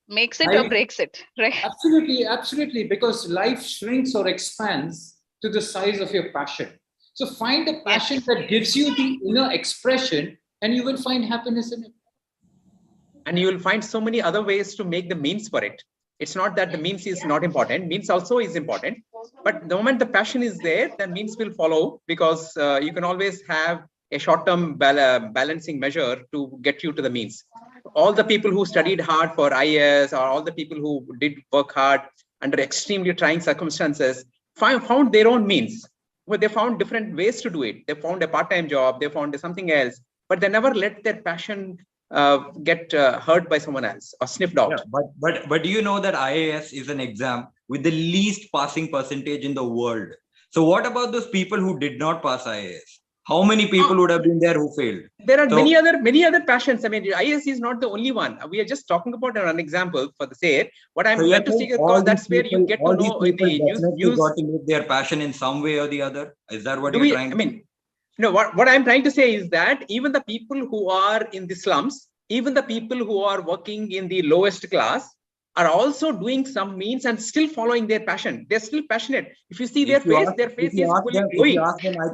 makes it or breaks it, right? Absolutely, because life shrinks or expands to the size of your passion. So find a passion that gives you the inner expression, and you will find happiness in it. And you will find so many other ways to make the means for it. It's not that the means is not important. Means also is important. But the moment the passion is there, the means will follow, because you can always have a short-term balancing measure to get you to the means. All the people who studied hard for IAS, or all the people who did work hard under extremely trying circumstances, found their own means. Well, they found different ways to do it. They found a part-time job, they found something else, but they never let their passion get hurt by someone else or sniffed out. Yeah, but do you know that IAS is an exam with the least passing percentage in the world? So what about those people who did not pass IAS? How many people would have been there who failed? There are So- many other passions. I mean, IS is not the only one. We are just talking about an example for the sake. What I'm So trying to see, that's where you get to know in the news. Got to live their passion in some way or the other. Is that what Do you're we, trying? I mean, no. What I'm trying to say is that even the people who are in the slums, even the people who are working in the lowest class, are also doing some means and still following their passion. They're still passionate. If you see their face is fully glowing.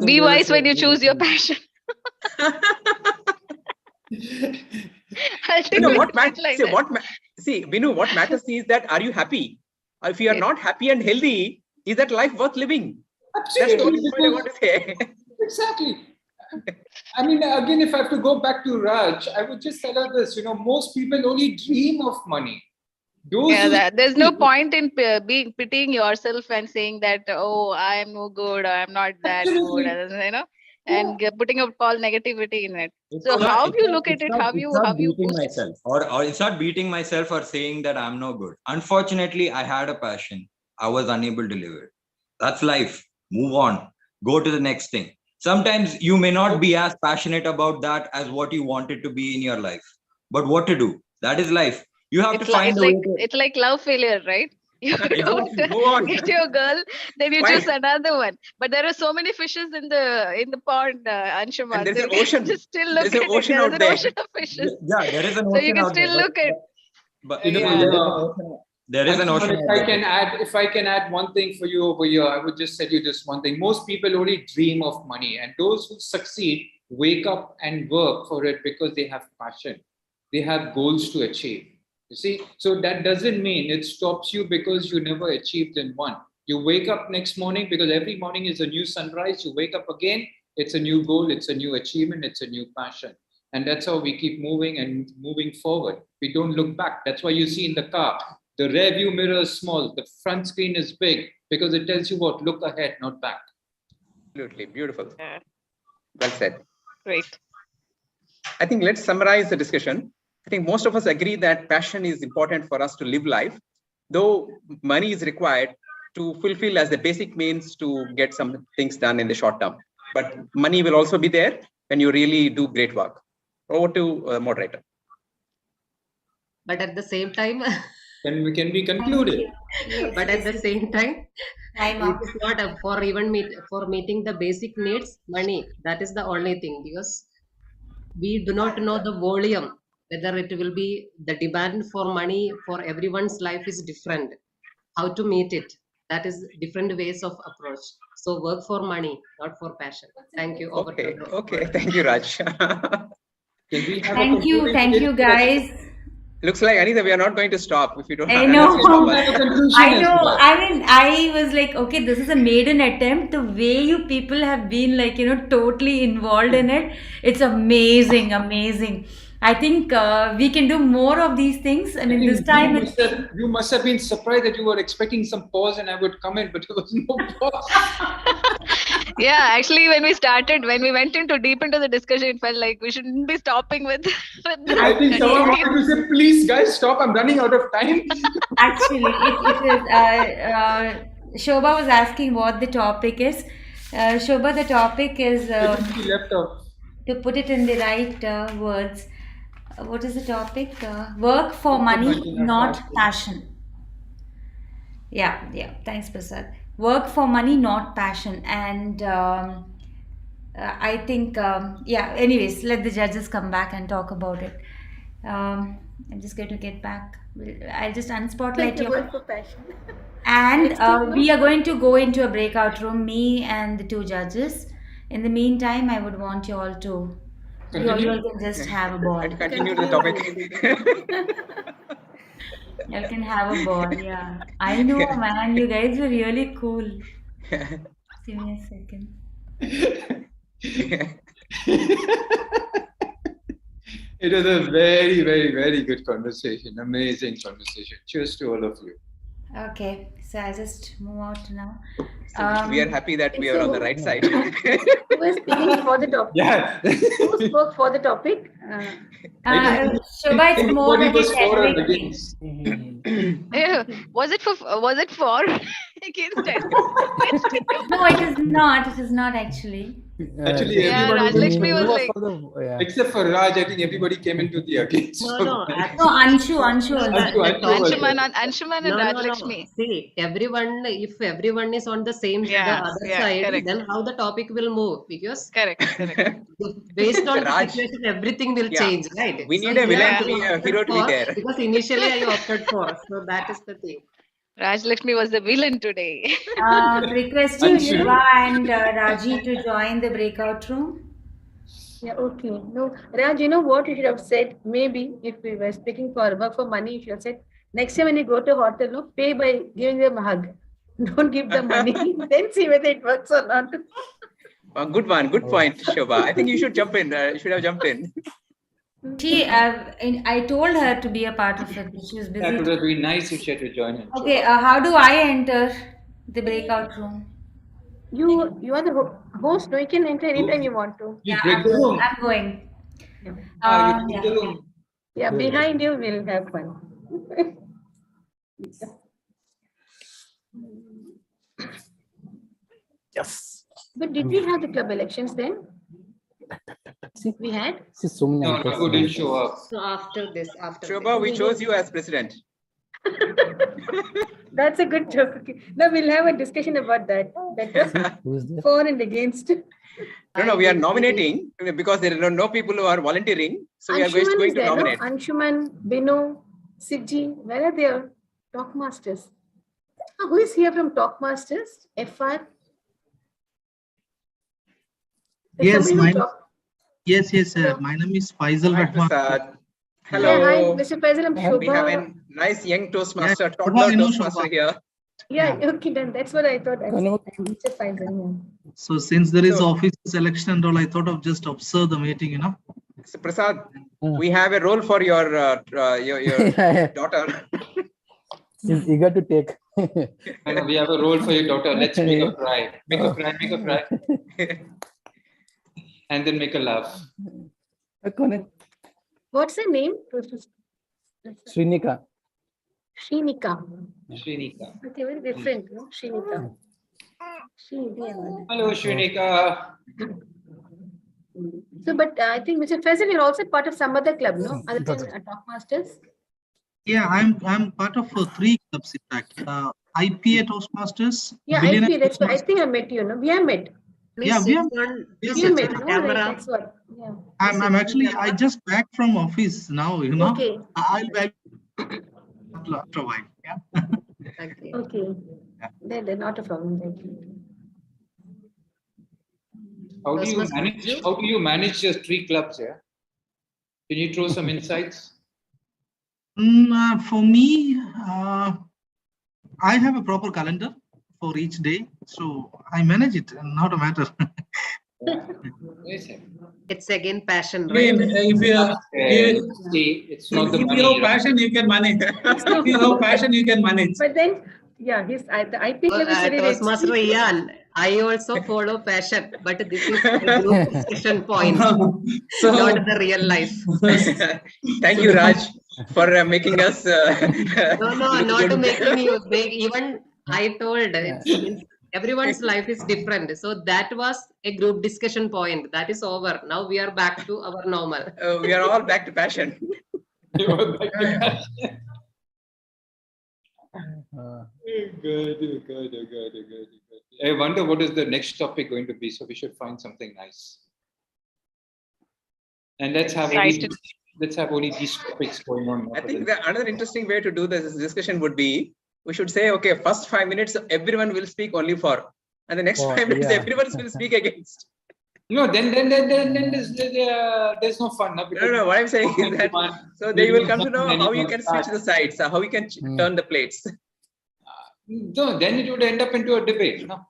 Be wise when you choose your passion. See, Vinu, what matters is that are you happy? If you are not happy and healthy, is that life worth living? Absolutely. That's the point I want to say. Exactly. I mean, again, if I have to go back to Raj, I would just tell her this, most people only dream of money. There's no point in being pitying yourself and saying that, oh, I am no good, or I'm not that good, and putting up all negativity in it. So how you look at it, how you beating myself, or it's not beating myself or saying that I'm no good. Unfortunately, I had a passion. I was unable to live it. That's life. Move on. Go to the next thing. Sometimes you may not be as passionate about that as what you wanted to be in your life. But what to do? That is life. You have to find a way to... It's like love failure, right? You don't get your girl, then you choose another one. But there are so many fishes in the pond, Anshuma. And there's an ocean. Just still look there's an ocean at it. There's an ocean of fishes. Yeah, there is an ocean. So you can still look at. But there is an ocean. If I can add one thing for you over here, I would just tell you this one thing. Most people only dream of money, and those who succeed wake up and work for it because they have passion. They have goals to achieve. You see, so that doesn't mean it stops you because you never achieved in one. You wake up next morning because every morning is a new sunrise. You wake up again, it's a new goal, it's a new achievement, it's a new passion. And that's how we keep moving and moving forward. We don't look back. That's why you see in the car, the rear view mirror is small, the front screen is big, because it tells you what, look ahead, not back. Absolutely, beautiful. Well said. Great. I think let's summarize the discussion. I think most of us agree that passion is important for us to live life, though money is required to fulfill as the basic means to get some things done in the short term. But money will also be there when you really do great work. Over to moderator. But at the same time, can we conclude it? Yes, but at the same time, it is not for meeting the basic needs, money. That is the only thing, because we do not know the volume, whether it will be the demand for money for everyone's life is different. How to meet it? That is different ways of approach. So work for money, not for passion. Thank you. Over okay. Okay. Thank you, Raj. Thank you, guys. Looks like, Anita, we are not going to stop if you don't. I know. I know. I mean, I was like, okay, this is a maiden attempt. The way you people have been totally involved in it. It's amazing, amazing. I think we can do more of these things. I mean, this time you must have been surprised that you were expecting some pause and I would come in, but there was no pause. Yeah, actually, when we went deep into the discussion, it felt like we shouldn't be stopping with I think someone wanted to say, please, guys, stop. I'm running out of time. Actually, it is. Shobha was asking what the topic is. Shobha, the topic is, left off. To put it in the right words, what is the topic? Work for money, not passion. Yeah. Thanks, Prasad. Work for money, not passion. And I think, anyways, let the judges come back and talk about it. I'm just going to get back. I'll just unspotlight you. Work for passion. And we are going to go into a breakout room, me and the two judges. In the meantime, I would want you all to, you all can just have a ball. Continue the topic. You can have a ball, yeah. I know, man. You guys were really cool. Give me a second. It was a very, very, very good conversation. Amazing conversation. Cheers to all of you. Okay, so I'll just move out now. So we are happy that we are on the right side. Who was speaking for the topic? Yeah. Who spoke for the topic? Shobha, it's more than Was it for against it? No, it is not. It is not actually. Actually, Yeah, everybody Rajlakshmi was like, except for Raj, I think everybody came into the against. No, No, Anshu also. Anshuman and no, Rajlakshmi. See, everyone, if everyone is on the same, the Yeah, other yeah, side, correct. then how the topic will move? Because Correct. based on the Raj, situation, everything will yeah, change, right? we So need a here villain I to be a opted hero to be for, there. because initially I opted for. So that is the thing. Rajlakshmi was the villain today. Requesting Anshu. Shiva and Raji to join the breakout room. Yeah, okay. No, Raj, you know what you should have said? Maybe if we were speaking for work for money, you should have said, next time when you go to hotel, no, pay by giving them a hug. Don't give them money. Then see whether it works or not. Good one. Good point, Shobha. I think you should jump in. You should have jumped in. I told her to be a part of it, but she was busy. That would have been nice if she had to join in. Okay, how do I enter the breakout room? You are the host, no? You can enter anytime you want to. You break the room. I'm going. You Yeah. break the room. Yeah, behind you we'll have fun. Yes. But did we have the club elections then? We had? So many No, uncles Raghu didn't show up. So after this, Shobha, we chose you as president. That's a good joke. Okay. Now we'll have a discussion about that. That was for and against. No, we are nominating because there are no people who are volunteering. So we are going to nominate. No? Anshuman, Binu, Sidji, where are their Talkmasters? Who is here from Talkmasters? FR? Yes, yes. My name is Faisal Rahman. Hello. Yeah, hi, Mr. Faisal. I'm Shobha. We have a nice young Toastmaster, Yeah, toddler Shobha, Toastmaster here. Yeah, okay, then that's what I thought. Mr. Faisal. So since there is office selection and all, I thought of just observe the meeting, you know. So Prasad, we have a role for your daughter. She's eager to take. I know, we have a role for your daughter. Let's make her cry. Make her cry, make her cry. And then make her laugh. What's her name? Srinika. Shrinika. Shrinika. Okay, very different, no? Shrinika. Hello, Shrinika. So, but I think Mr. Faisal, you're also part of some other club, no? Other than Talkmasters? Yeah, I'm part of 3 clubs in fact. IPA Toastmasters. Yeah, IP, that's why I think I met you, no? We have met. Yeah, we have met, no? Right, that's what. Yeah. I'm actually, I just back from office now, you know. Okay. I'll be after a while. Yeah. Okay. Then not a problem. Thank you. How do you manage your 3 clubs here? Can you throw some insights? For me, I have a proper calendar for each day, so I manage it, not a matter. It's again passion, right? It's not the if money. You have passion, you can manage. If you have passion, you can manage. But then, yeah, the IP club is very Toastmaster Ian, I also follow passion, but this is a group discussion point, so, not the real life. Thank you, Raj, for making us. No, not to making you make. Even I told everyone's life is different. So that was a group discussion point. That is over. Now we are back to our normal. We are all back to passion. Good. I wonder what is the next topic going to be. So we should find something nice. And let's have only these topics going on. I think another interesting way to do this discussion would be, we should say, okay, first 5 minutes, everyone will speak only for, and the next 5 minutes, everyone will speak against. No, then there's no fun. No, what I'm saying is that, so they will come to know how you can switch the sides, how you can turn the plates. No, then it would end up into a debate, no?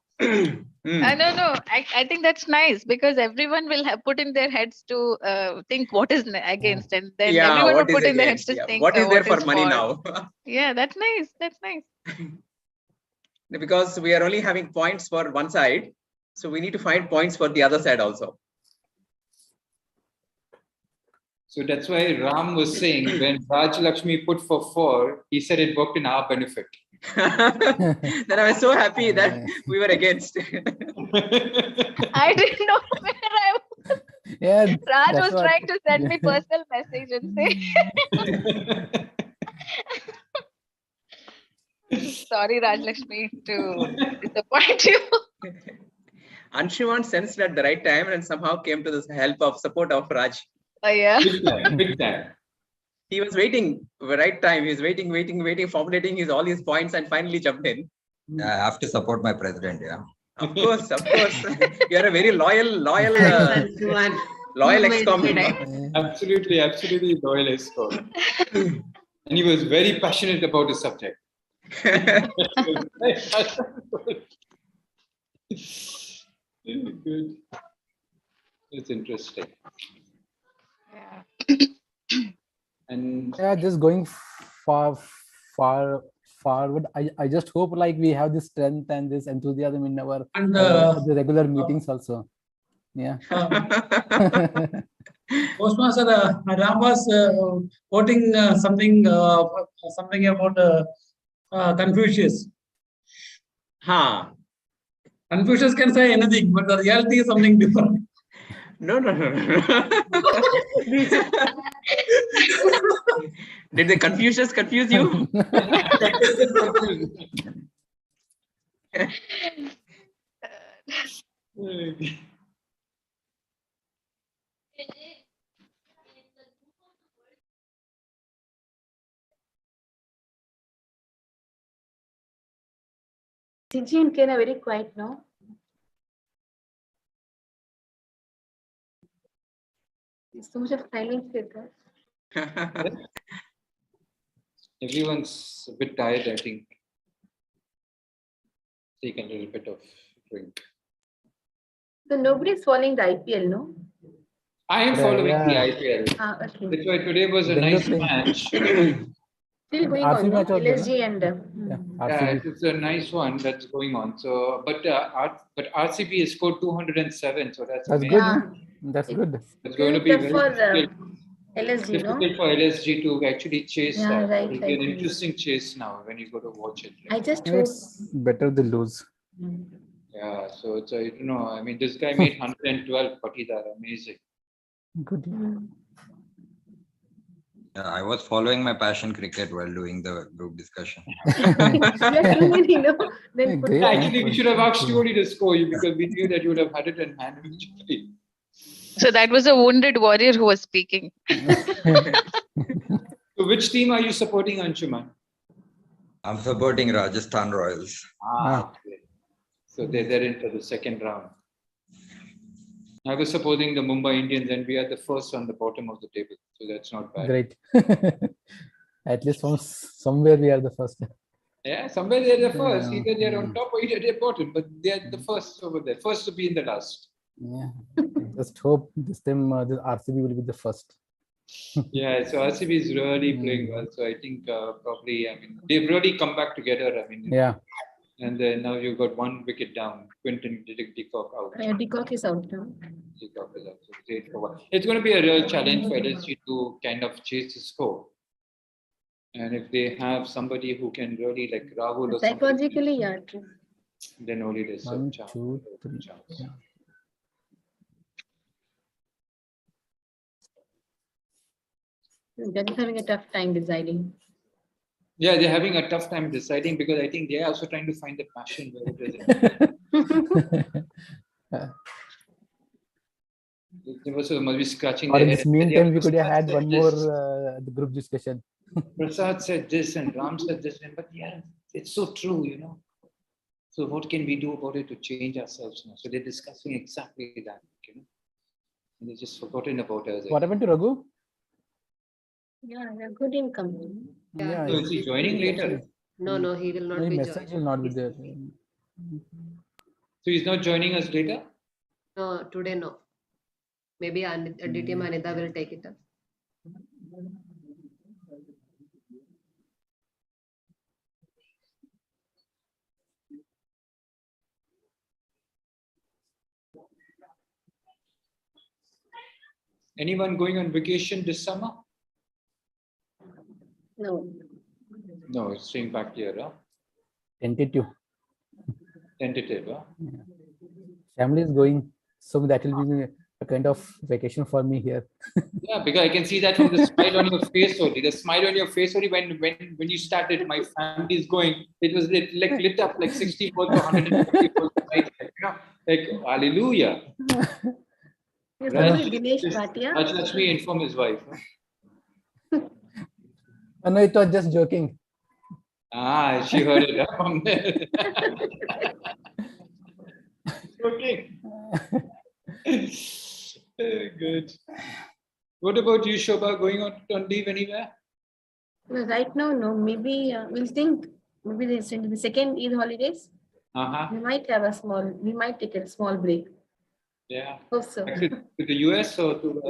No. I think that's nice because everyone will have put in their heads to think what is against, and then everyone will put in their heads to think what is there for money now. Yeah, that's nice. That's nice. Because we are only having points for one side, so we need to find points for the other side also. So that's why Ram was saying when Raj Lakshmi put for 4, he said it worked in our benefit. Then I was so happy that we were against. I didn't know where I was. Yeah, Raj that's was what. trying to send me personal message and say, sorry, Raj Lakshmi, to disappoint you. Anshuman sensed at the right time and somehow came to the help of support of Raj. Oh, yeah. Big time, big time. He was waiting the right time. He was waiting, formulating all his points, and finally jumped in. Yeah, I have to support my president. Yeah. Of course. You are a very loyal ex-com. Absolutely loyal escort. And he was very passionate about his subject. Good. It's interesting. Yeah. And Yeah, just going forward. I just hope like we have this strength and this enthusiasm in our And the regular meetings also. Yeah. Toastmaster Ram was quoting something about Confucius. Confucius can say anything, but the reality is something different. No. Did the Confucius confuse you? Siji and Ken are very quiet now. There's so much of silence with us. everyone's a bit tired, I think. Take a little bit of drink. So nobody's following the IPL, no? I am following Yeah. the IPL. Okay. That's why today was a Bengal nice playing. match. Still going RCB on, no? match was there, LSG and Yeah, Yeah, RCB. it's a nice one that's going on. So, but RCB has scored 207. So that's That's amazing. good. Yeah. That's good. It's going to be tough very for difficult, LSG, no? difficult for LSG to actually chase Yeah, that. right, It'll be an right. interesting chase now when you go to watch it. I just hope. It's better they lose. Yeah, so it's I don't know. I mean, this guy made 112 Patidar, amazing. Good. Yeah, I was following my passion cricket while doing the group discussion. You are too many, no? Then put Great. Yeah, actually, we should have asked you only to score you because we knew that you would have had it in hand immediately. So that was a wounded warrior who was speaking. So, which team are you supporting, Anshuman? I'm supporting Rajasthan Royals. Okay. So they're into the second round. I was supporting the Mumbai Indians, and we are the first on the bottom of the table. So that's not bad. Great. At least from somewhere we are the first. Yeah, somewhere they're the first. Yeah. Either they're on top or either they're bottom, but they're the first over there. First to be in the last. Yeah. Just hope this time the RCB will be the first. Yeah, so RCB is really playing well. So I think probably, I mean, they've really come back together. I mean, Yeah. And then now you've got one wicket down. Quinton Decock out. Decock is out now. Decock is out. So 8 for 1. It's going to be a real challenge for LSG to kind of chase the score. And if they have somebody who can really like Rahul or something, Psychologically, yeah, true. then only there's a 1, chance. 2, 3. Yeah. They're just having a tough time deciding. Yeah, they're having a tough time deciding because I think they're also trying to find the passion where it is. They also must be scratching Or their in head. this meantime, we could have Prasad had said one this. more the group discussion. Prasad said this and Ram said this, but yeah, it's so true, you know. So what can we do about it to change ourselves now? So they're discussing exactly that, you know. And they just forgotten about us. What happened to Raghu? Yeah, they're good income. Yeah, So is he joining later? No, he will not My be message will joining. not be there. So he's not joining us later? No, today no. Maybe DT Manida will take it up. Anyone going on vacation this summer? No. No, it's staying back here, huh? Tentative. Tentative, huh? Yeah. Family is going, so that will be a kind of vacation for me here. Yeah, because I can see that from the smile on your face only. The smile on your face only when you started, my family is going, it was lit up like 60 volts or 150 volts. Like, like hallelujah. Yes, Raj, Dinesh Bhatia. Rajlakshmi inform his wife. Oh, no, it was just joking. Ah, she heard it from there. Okay. Good. What about you, Shobha? Going on leave anywhere? No, right now, no. Maybe we'll think. Maybe the second Eid holidays. We might have we might take a small break. Yeah. Hope so. Actually, to the US or to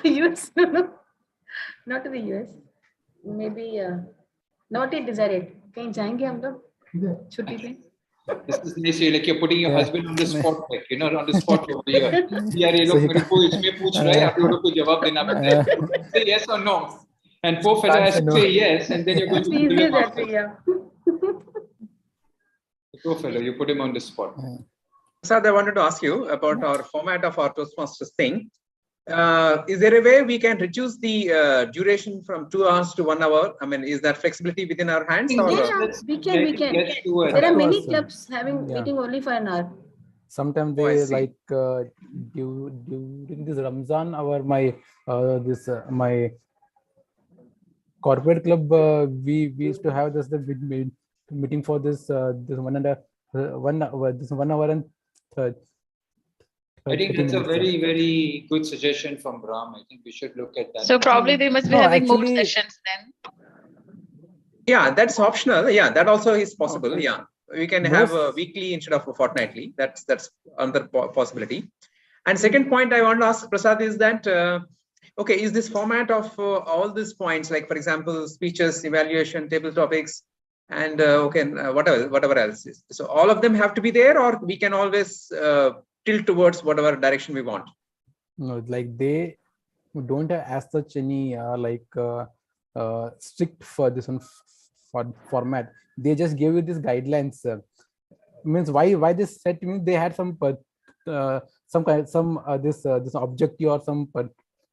the US? No, not to the US. Maybe not yet decided. कहीं जाएंगे हम लोग छुट्टी पे? This is nice. Like you're putting your husband on the spot, like on the spot over here. यार ये लोग मेरे को इसमें पूछ रहे हैं, आप लोगों को जवाब देना पड़ता है. Say yes or no. And poor fellow has to say yes, and then you're going to kill him after. Poor fellow, you put him on the spot. Prasad, I wanted to ask you about our format of our Toastmasters thing. Is there a way we can reduce the duration from 2 hours to 1 hour? I mean, is that flexibility within our hands? Or? Yeah, we can. There are many clubs having meeting only for an hour. Sometimes they like during this Ramzan, my corporate club, we used to have the meeting for this 1 hour and I think that's a very, very good suggestion from Ram. I think we should look at that. So probably they must be having more sessions then. Yeah, that's optional. Yeah, that also is possible. Okay. Yeah, we can have a weekly instead of a fortnightly. That's another possibility. And second point I want to ask Prasad is that, okay, is this format of all these points, like for example, speeches, evaluation, table topics, and whatever else is. So all of them have to be there, or we can always tilt towards whatever direction we want. No, like they don't have as such any strict for this one format. They just gave you these guidelines. Means why this set means they had some this objective or some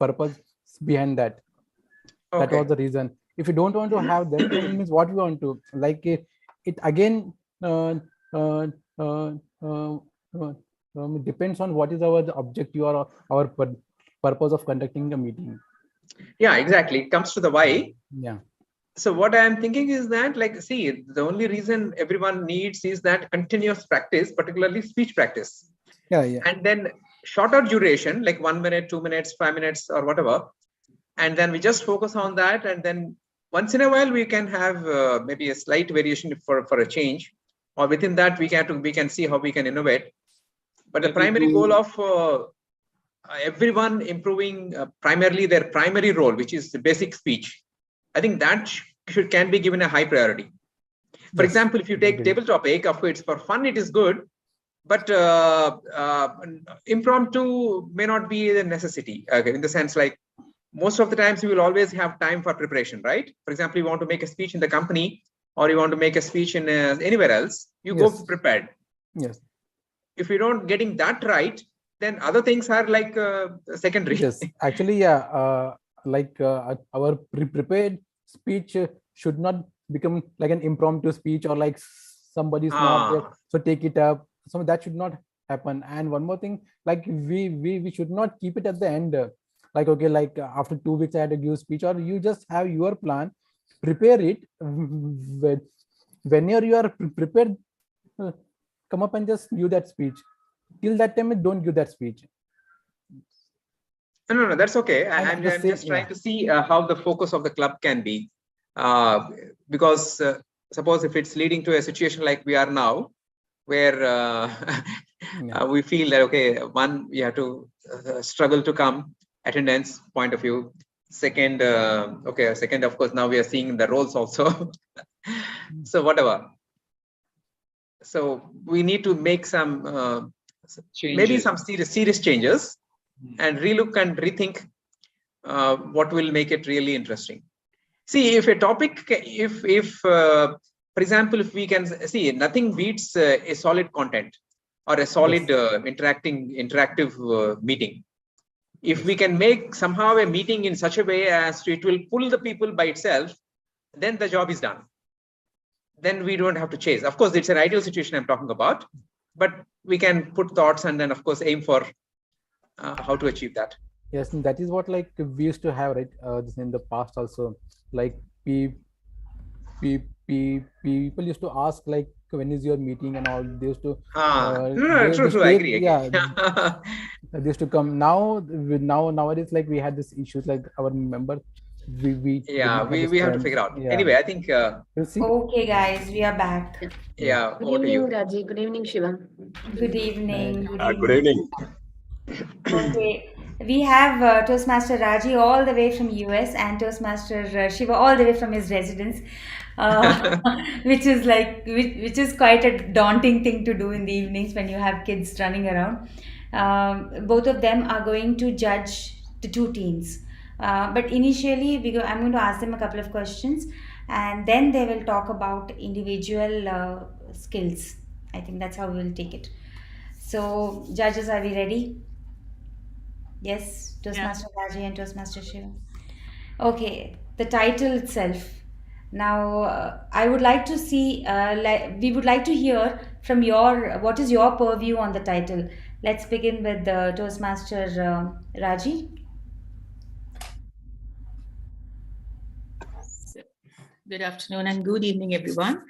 purpose behind that. Okay. That was the reason. If you don't want to have that, then means what we want to like it again. Depends on what is our objective or our purpose of conducting a meeting. Yeah, exactly. It comes to the why. Yeah. So what I am thinking is that, like, see, the only reason everyone needs is that continuous practice, particularly speech practice. Yeah, yeah. And then shorter duration, like 1 minute, 2 minutes, 5 minutes, or whatever. And then we just focus on that. And then once in a while, we can have maybe a slight variation for a change. Or within that, we can see how we can innovate. But the primary goal of everyone improving primarily their primary role, which is the basic speech, I think that can be given a high priority. For example, if you take table topic, of course, for fun, it is good, but impromptu may not be a necessity. In the sense, like most of the times, you will always have time for preparation, right? For example, you want to make a speech in the company, or you want to make a speech in anywhere else, you go prepared. Yes. If you don't getting that right, then other things are like secondary. Yes, actually, yeah. Our prepared speech should not become like an impromptu speech or like somebody's not there, so take it up. So that should not happen. And one more thing, like we should not keep it at the end. Like, okay, like after 2 weeks I had to give a speech, or you just have your plan, prepare it. Whenever you are prepared, come up and just give that speech. Till that time, don't give that speech. No, that's okay. I'm just trying to see how the focus of the club can be. Because suppose if it's leading to a situation like we are now, where we feel that, okay, one, we have to struggle to come, attendance point of view. Second, second, of course, now we are seeing the roles also. So whatever. So we need to make some maybe some serious changes and relook and rethink what will make it really interesting. See, if a topic, if for For example, if we can see, nothing beats a solid content or a solid interactive meeting. If we can make somehow a meeting in such a way as to it will pull the people by itself, then the job is done. Then we don't have to chase. Of course, it's an ideal situation I'm talking about, but we can put thoughts and then of course aim for how to achieve that. Yes, and that is what like we used to have, right? This in the past also, like people used to ask like when is your meeting and all. They used to True. I agree. Yeah, they used to come. Nowadays, like we had this issues like our members. We have to figure out. Yeah. Anyway, I think okay guys, we are back. Yeah, Good evening, Raji. Good evening, Shiva. Good evening. Good evening. Okay, we have Toastmaster Raji all the way from US and Toastmaster Shiva all the way from his residence, which is quite a daunting thing to do in the evenings when you have kids running around. Both of them are going to judge the two teams, but initially I'm going to ask them a couple of questions, and then they will talk about individual skills. I think that's how we will take it. So, judges, are we ready? Yes, Toastmaster Raji and Toastmaster Shiva. Okay, the title itself. Now, I would like to see, we would like to hear from what is your purview on the title. Let's begin with Toastmaster Raji. Good afternoon and good evening, everyone.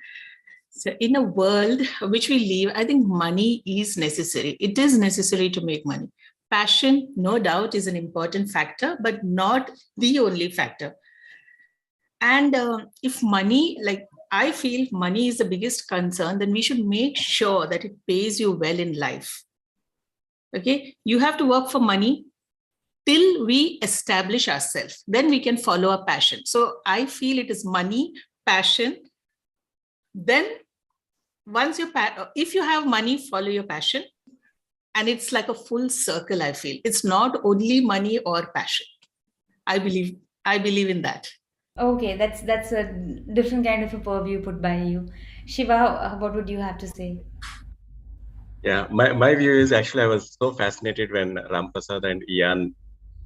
So in a world which we live, I think money is necessary. It is necessary to make money. Passion, no doubt, is an important factor, but not the only factor. And if money, like I feel money is the biggest concern, then we should make sure that it pays you well in life. Okay, you have to work for money till we establish ourselves. Then we can follow our passion. So I feel it is money, passion. Then once if you have money, follow your passion. And it's like a full circle, I feel. It's not only money or passion. I believe in that. Okay, that's a different kind of a purview put by you. Shiva, what would you have to say? Yeah, my view is actually I was so fascinated when Ram Prasad and Ian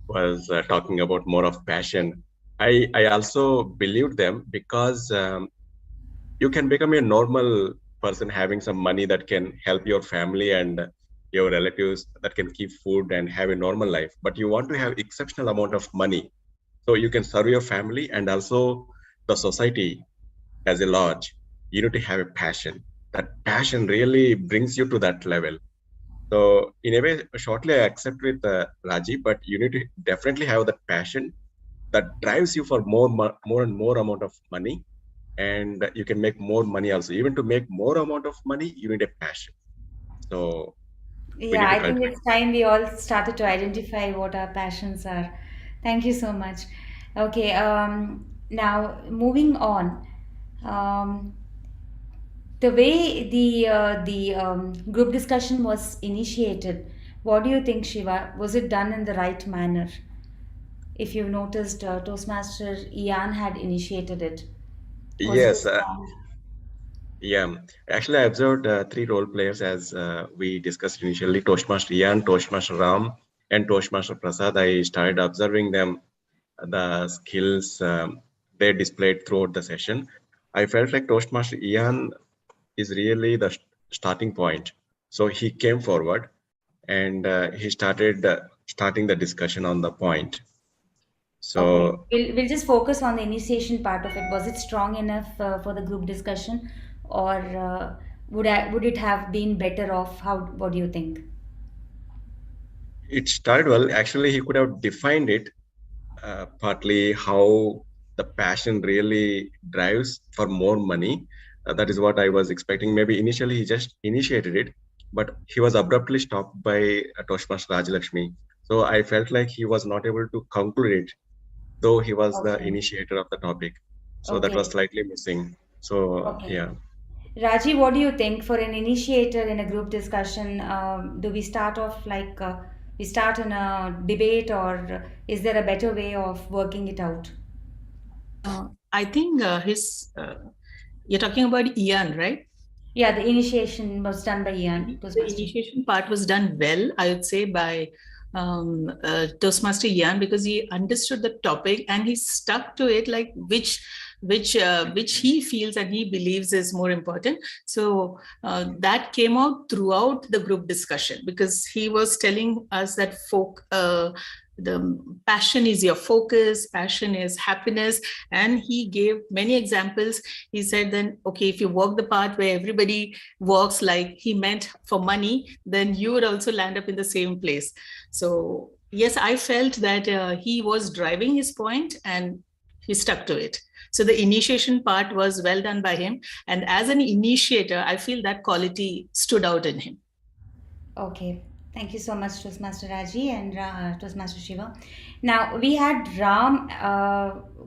was talking about more of passion. I also believed them because you can become a normal person having some money that can help your family and your relatives, that can keep food and have a normal life. But you want to have exceptional amount of money so you can serve your family and also the society as a large. You need to have a passion. That passion really brings you to that level. So in a way, shortly I accept with Raji, but you need to definitely have that passion that drives you for more and more amount of money, and you can make more money also. Even to make more amount of money, you need a passion. So yeah, I think it's time we all started to identify what our passions are. Thank you so much. Okay, now moving on. The way the group discussion was initiated, what do you think, Shiva? Was it done in the right manner? If you've noticed, Toastmaster Ian had initiated it. Yes. Yeah, actually, I observed 3 role players as we discussed initially: Toastmaster Ian, Toastmaster Ram, and Toastmaster Prasad. I started observing them, the skills they displayed throughout the session. I felt like Toastmaster Ian is really the starting point. So he came forward and he started starting the discussion on the point. So okay. We'll just focus on the initiation part of it. Was it strong enough for the group discussion, or would it have been better off? What do you think? It started well. Actually, he could have defined it partly how the passion really drives for more money. That is what I was expecting. Maybe initially he just initiated it, but he was abruptly stopped by Toastmaster Rajalakshmi. So I felt like he was not able to conclude it, though he was the initiator of the topic. So that was slightly missing. So yeah. Raji, what do you think for an initiator in a group discussion? Do we start off like we start in a debate, or is there a better way of working it out? I think you're talking about Ian, right? Yeah, the initiation was done by Ian. The initiation part was done well, I would say, by Toastmaster Ian, because he understood the topic and he stuck to it, like which he feels and he believes is more important. So that came out throughout the group discussion, because he was telling us that the passion is your focus, passion is happiness, and he gave many examples. He said, then okay, if you walk the path where everybody walks, like he meant for money, then you would also land up in the same place. So yes, I felt that he was driving his point and he stuck to it. So the initiation part was well done by him, and as an initiator, I feel that quality stood out in him. Okay, thank you so much, Toastmaster Raji and Toastmaster Shiva. Now, we had Ram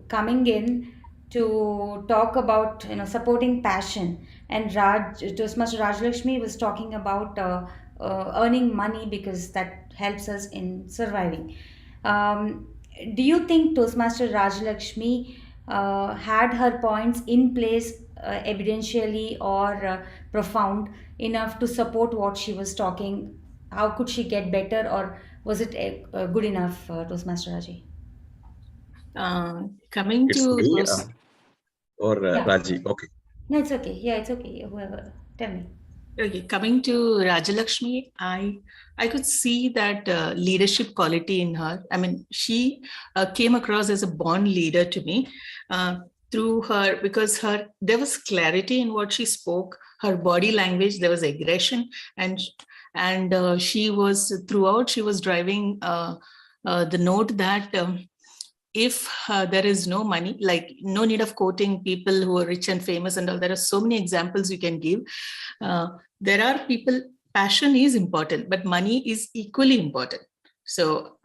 coming in to talk about, supporting passion, and Toastmaster Rajalakshmi was talking about earning money because that helps us in surviving. Do you think Toastmaster Rajalakshmi had her points in place evidentially or profound enough to support what she was talking? How could she get better, or was it good enough, Toastmaster Raji? Coming It's to me those, or Raji. Okay. No, it's okay. Yeah, it's okay. Whoever, tell me. okay, coming to Rajalakshmi, I could see that leadership quality in her. I mean, she came across as a born leader to me through her, because there was clarity in what she spoke, her body language, there was aggression, and she was throughout, she was driving the note that if there is no money, like no need of quoting people who are rich and famous and all, there are so many examples you can give. There are people, passion is important, but money is equally important. So,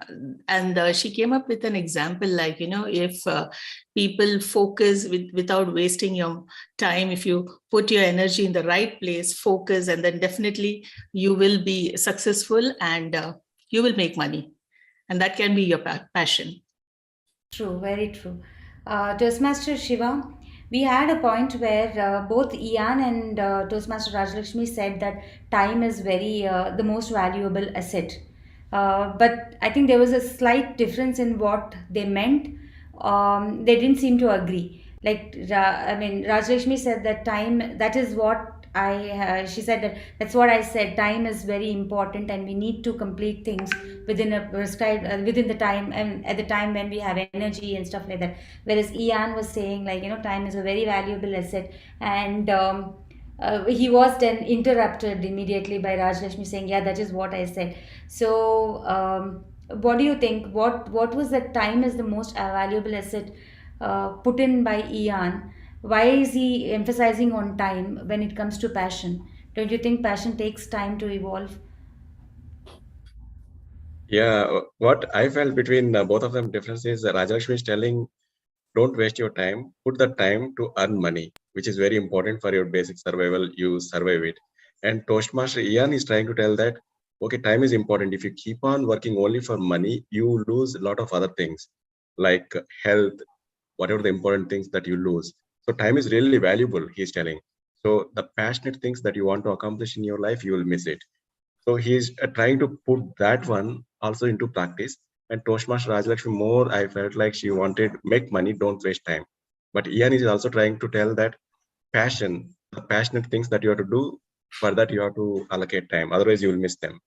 and she came up with an example, like, if people focus without wasting your time, if you put your energy in the right place, focus, and then definitely you will be successful and you will make money. And that can be your passion. True, very true. Toastmaster Shiva, we had a point where both Ian and Toastmaster Rajalakshmi said that time is the most valuable asset. But I think there was a slight difference in what they meant. They didn't seem to agree. Like, Rajalakshmi said that time, that is what she said that's what I said. Time is very important, and we need to complete things within a prescribed within the time, and at the time when we have energy and stuff like that. Whereas Ian was saying, like, time is a very valuable asset, and he was then interrupted immediately by Rajalakshmi saying, "Yeah, that is what I said." So, what do you think? What was that time is the most valuable asset put in by Ian? Why is he emphasizing on time when it comes to passion? Don't you think passion takes time to evolve? Yeah, what I felt between both of them difference is Rajalakshmi is telling, don't waste your time, put the time to earn money, which is very important for your basic survival, you survive it. And Toastmaster Ian is trying to tell that, okay, time is important. If you keep on working only for money, you lose a lot of other things like health, whatever the important things that you lose. So time is really valuable, he's telling. So the passionate things that you want to accomplish in your life, you will miss it. So he's trying to put that one also into practice. And Toastmaster Rajalakshmi more, I felt like she wanted make money, don't waste time. But Ian is also trying to tell that passion, the passionate things that you have to do, for that you have to allocate time. Otherwise, you will miss them.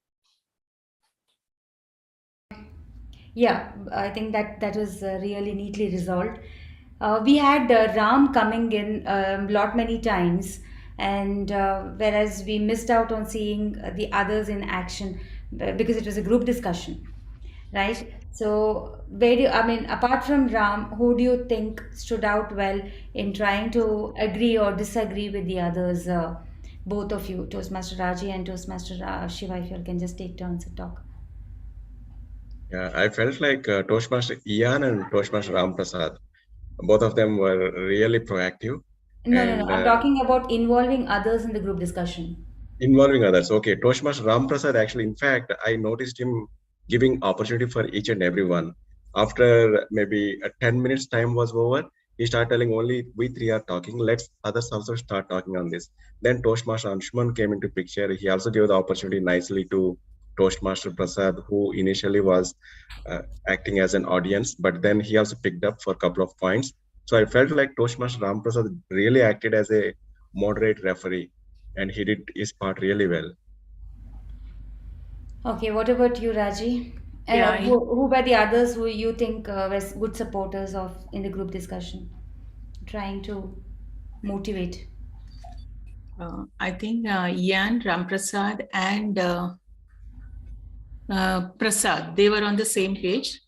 Yeah, I think that was really neatly resolved. We had Ram coming in lot many times, and whereas we missed out on seeing the others in action because it was a group discussion, right? So, apart from Ram, who do you think stood out well in trying to agree or disagree with the others? Both of you, Toastmaster Raji and Toastmaster Shiva, if you all can just take turns and talk. Yeah, I felt like Toastmaster Ian and Toastmaster Ram Prasad, both of them were really proactive. No. And I'm talking about involving others in the group discussion. involving others. Okay, Toastmaster Ram Prasad actually, in fact, I noticed him giving opportunity for each and everyone. After maybe 10 minutes time was over, He started telling only we three are talking. Let's others also start talking on this. Then Toastmaster Anshuman came into picture. He also gave the opportunity nicely to Toastmaster Prasad, who initially was acting as an audience, but then he also picked up for a couple of points. So I felt like Toastmaster Ram Prasad really acted as a moderate referee, and he did his part really well. Okay, what about you, Raji? Yeah, Who were the others who you think were good supporters of in the group discussion, trying to motivate? I think Ian, Ramprasad, and Prasad, they were on the same page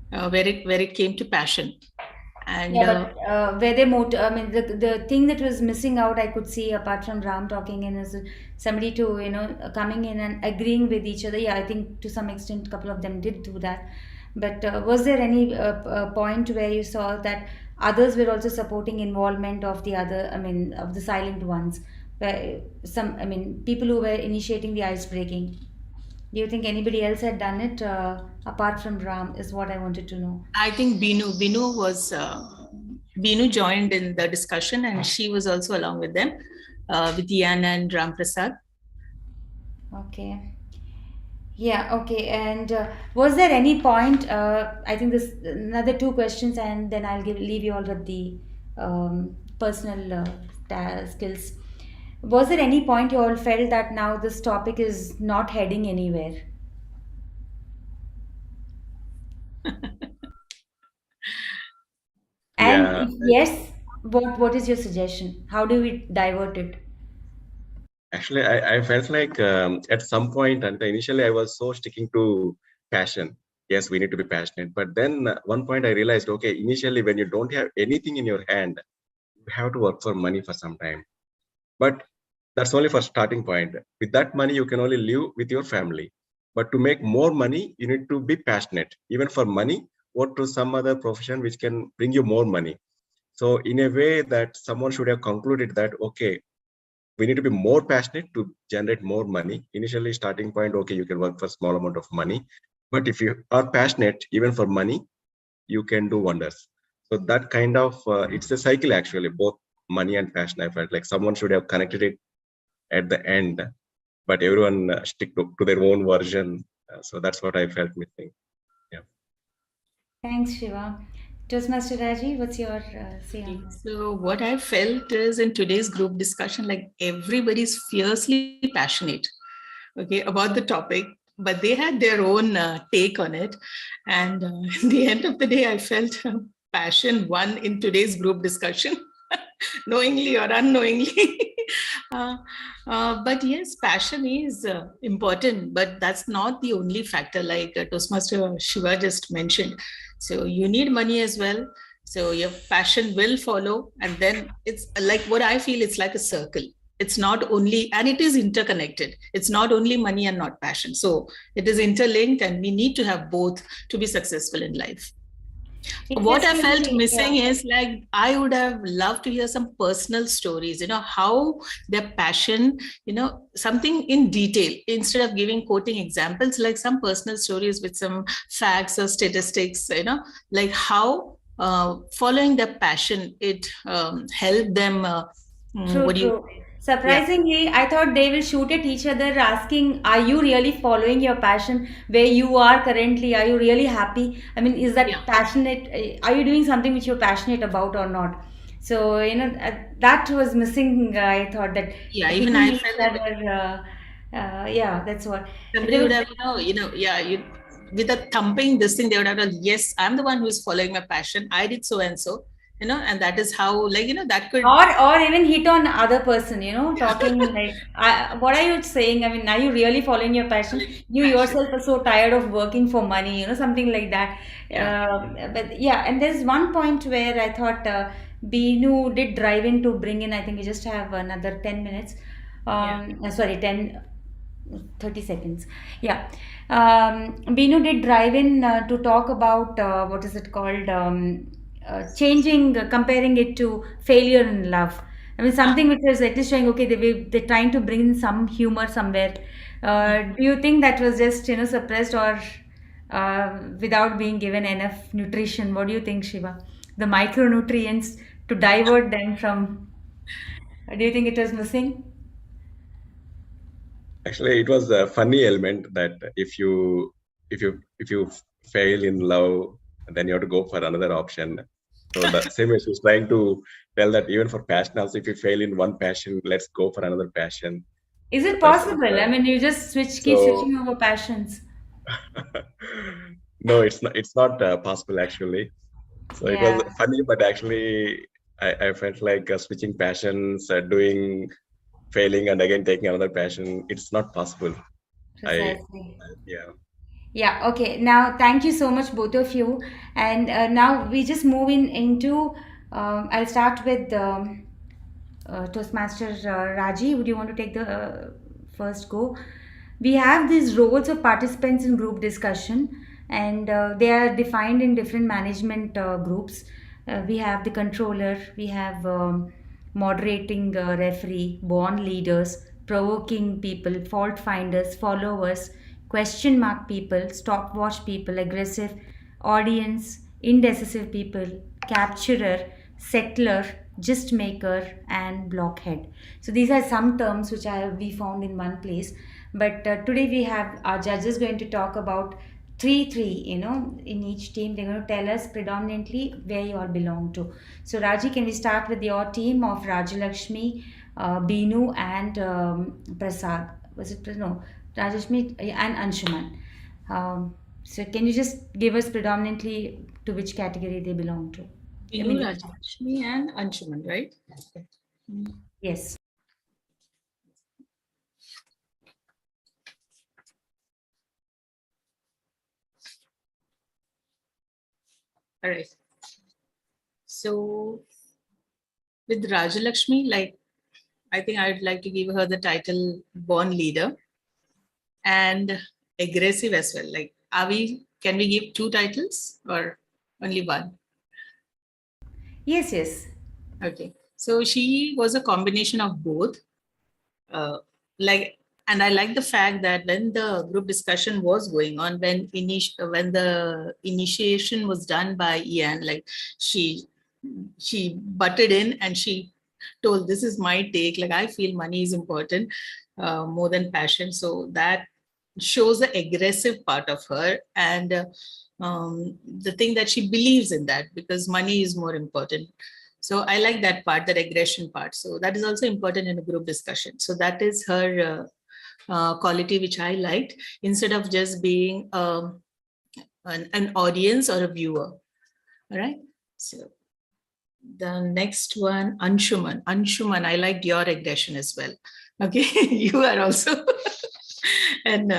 where it came to passion. And Yeah, but were they I mean, the thing that was missing out, I could see apart from Ram talking in, is somebody to coming in and agreeing with each other. Yeah, I think to some extent, a couple of them did do that. But was there any point where you saw that others were also supporting involvement of the other? I mean, of the silent ones, where people who were initiating the ice breaking. Do you think anybody else had done it apart from Ram? Is what I wanted to know. I think Binu joined in the discussion, and she was also along with them, with Ian and Ramprasad. Okay. Yeah, okay. And was there any point, I think this another two questions, and then I'll leave you all with the personal skills. Was there any point you all felt that now this topic is not heading anywhere? And Yeah. if yes, what is your suggestion? How do we divert it? Actually, I felt like at some point, and initially I was so sticking to passion. Yes, we need to be passionate. But then one point I realized, okay, initially when you don't have anything in your hand, you have to work for money for some time. But that's only for starting point. With that money, you can only live with your family. But to make more money, you need to be passionate, even for money or to some other profession which can bring you more money. So in a way that someone should have concluded that, okay, we need to be more passionate to generate more money. Initially starting point, okay, you can work for small amount of money, but if you are passionate even for money, you can do wonders. So that kind of it's a cycle actually, both money and passion. I felt like someone should have connected it at the end, but everyone stick to their own version. So that's what I felt missing. Yeah. Thanks, Shiva. Toastmaster Raji, what's your say on that? So what I felt is in today's group discussion, like everybody's fiercely passionate, okay, about the topic, but they had their own take on it. And in the end of the day, I felt passion won in today's group discussion, knowingly or unknowingly. But yes, passion is important, but that's not the only factor, like Toastmaster Shiva just mentioned. So you need money as well. So your passion will follow. And then it's like what I feel, it's like a circle. It's not only, and it is interconnected. It's not only money and not passion. So it is interlinked, and we need to have both to be successful in life. What I felt missing is like, I would have loved to hear some personal stories, how their passion, something in detail, instead of quoting examples, like some personal stories with some facts or statistics, like how following their passion, it helped them. True. Surprisingly, I thought they will shoot at each other asking, are you really following your passion where you are currently? Are you really happy? I mean, is that passionate? Are you doing something which you're passionate about or not? So, that was missing. I thought that. Yeah, even I felt yeah, that's what. Somebody would have, with a thumping this thing, they would have done, yes, I'm the one who is following my passion. I did so and so. And that is how, that could, or even hit on other person, talking like, what are you saying? I mean, are you really following your passion? You yourself are so tired of working for money, something like that. But yeah, and there's one point where I thought Binu did drive in to bring in, I think we just have another 10 minutes. Sorry, 30 seconds. Yeah. Binu did drive in to talk about, what is it called? Comparing it to failure in love. I mean, something which is at least showing, okay, they're trying to bring in some humor somewhere. Do you think that was just, suppressed, or without being given enough nutrition. What do you think, Shiva? The micronutrients to divert them from. Do you think it was missing? Actually, it was a funny element that if you fail in love, then you have to go for another option. So the same way she's trying to tell that even for passion also, if you fail in one passion, let's go for another passion. Is it That's possible? I mean, you just keep So- switching over passions. No, it's not possible actually. So it was Yeah. funny, but actually I felt like switching passions, failing and again taking another passion. It's not possible. Precisely. Yeah. Yeah, okay. Now, thank you so much, both of you. And now we just move into, I'll start with Toastmaster Raji. Would you want to take the first go? We have these roles of participants in group discussion, and they are defined in different management groups. We have the controller, we have moderating referee, born leaders, provoking people, fault finders, followers, question mark people, stopwatch people, aggressive audience, indecisive people, capturer, settler, gist maker, and blockhead. So these are some terms which we found in one place. But today we have our judges going to talk about three, in each team. They're going to tell us predominantly where you all belong to. So Raji, can we start with your team of Rajalakshmi, Binu, and Prasad? Was it no? Rajalakshmi and Anshuman. So can you just give us predominantly to which category they belong to? Binu, Rajalakshmi, and Anshuman, right? Yes. All right. So with Rajalakshmi, like, I think I'd like to give her the title born leader and aggressive as well. Like, can we give two titles or only one? Yes. Okay. So she was a combination of both. And I like the fact that when the group discussion was going on, when the initiation was done by Ian, like she butted in and she told, this is my take, like I feel money is important more than passion. So that shows the aggressive part of her, and the thing that she believes in that, because money is more important. So I like that part, that aggression part. So that is also important in a group discussion. So that is her quality which I liked, instead of just being an audience or a viewer. All right. So the next one, Anshuman. Anshuman, I liked your aggression as well. Okay, you are also an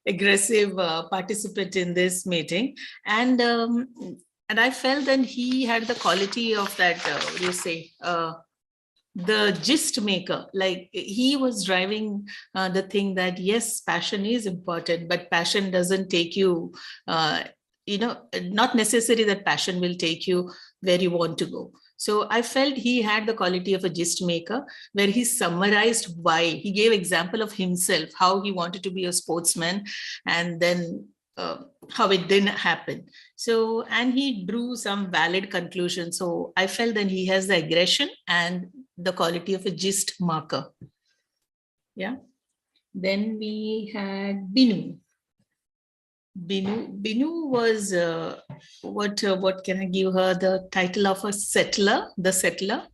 aggressive participant in this meeting, and I felt that he had the quality of that. What do you say? The gist maker. Like he was driving the thing that yes, passion is important, but passion doesn't take you. Not necessary that passion will take you where you want to go. So I felt he had the quality of a gist maker, where he summarized why. He gave example of himself, how he wanted to be a sportsman, and then how it didn't happen. So, and he drew some valid conclusions. So I felt that he has the aggression and the quality of a gist marker. Yeah. Then we had Binu. Binu was what can I give her the title of a settler, the settler,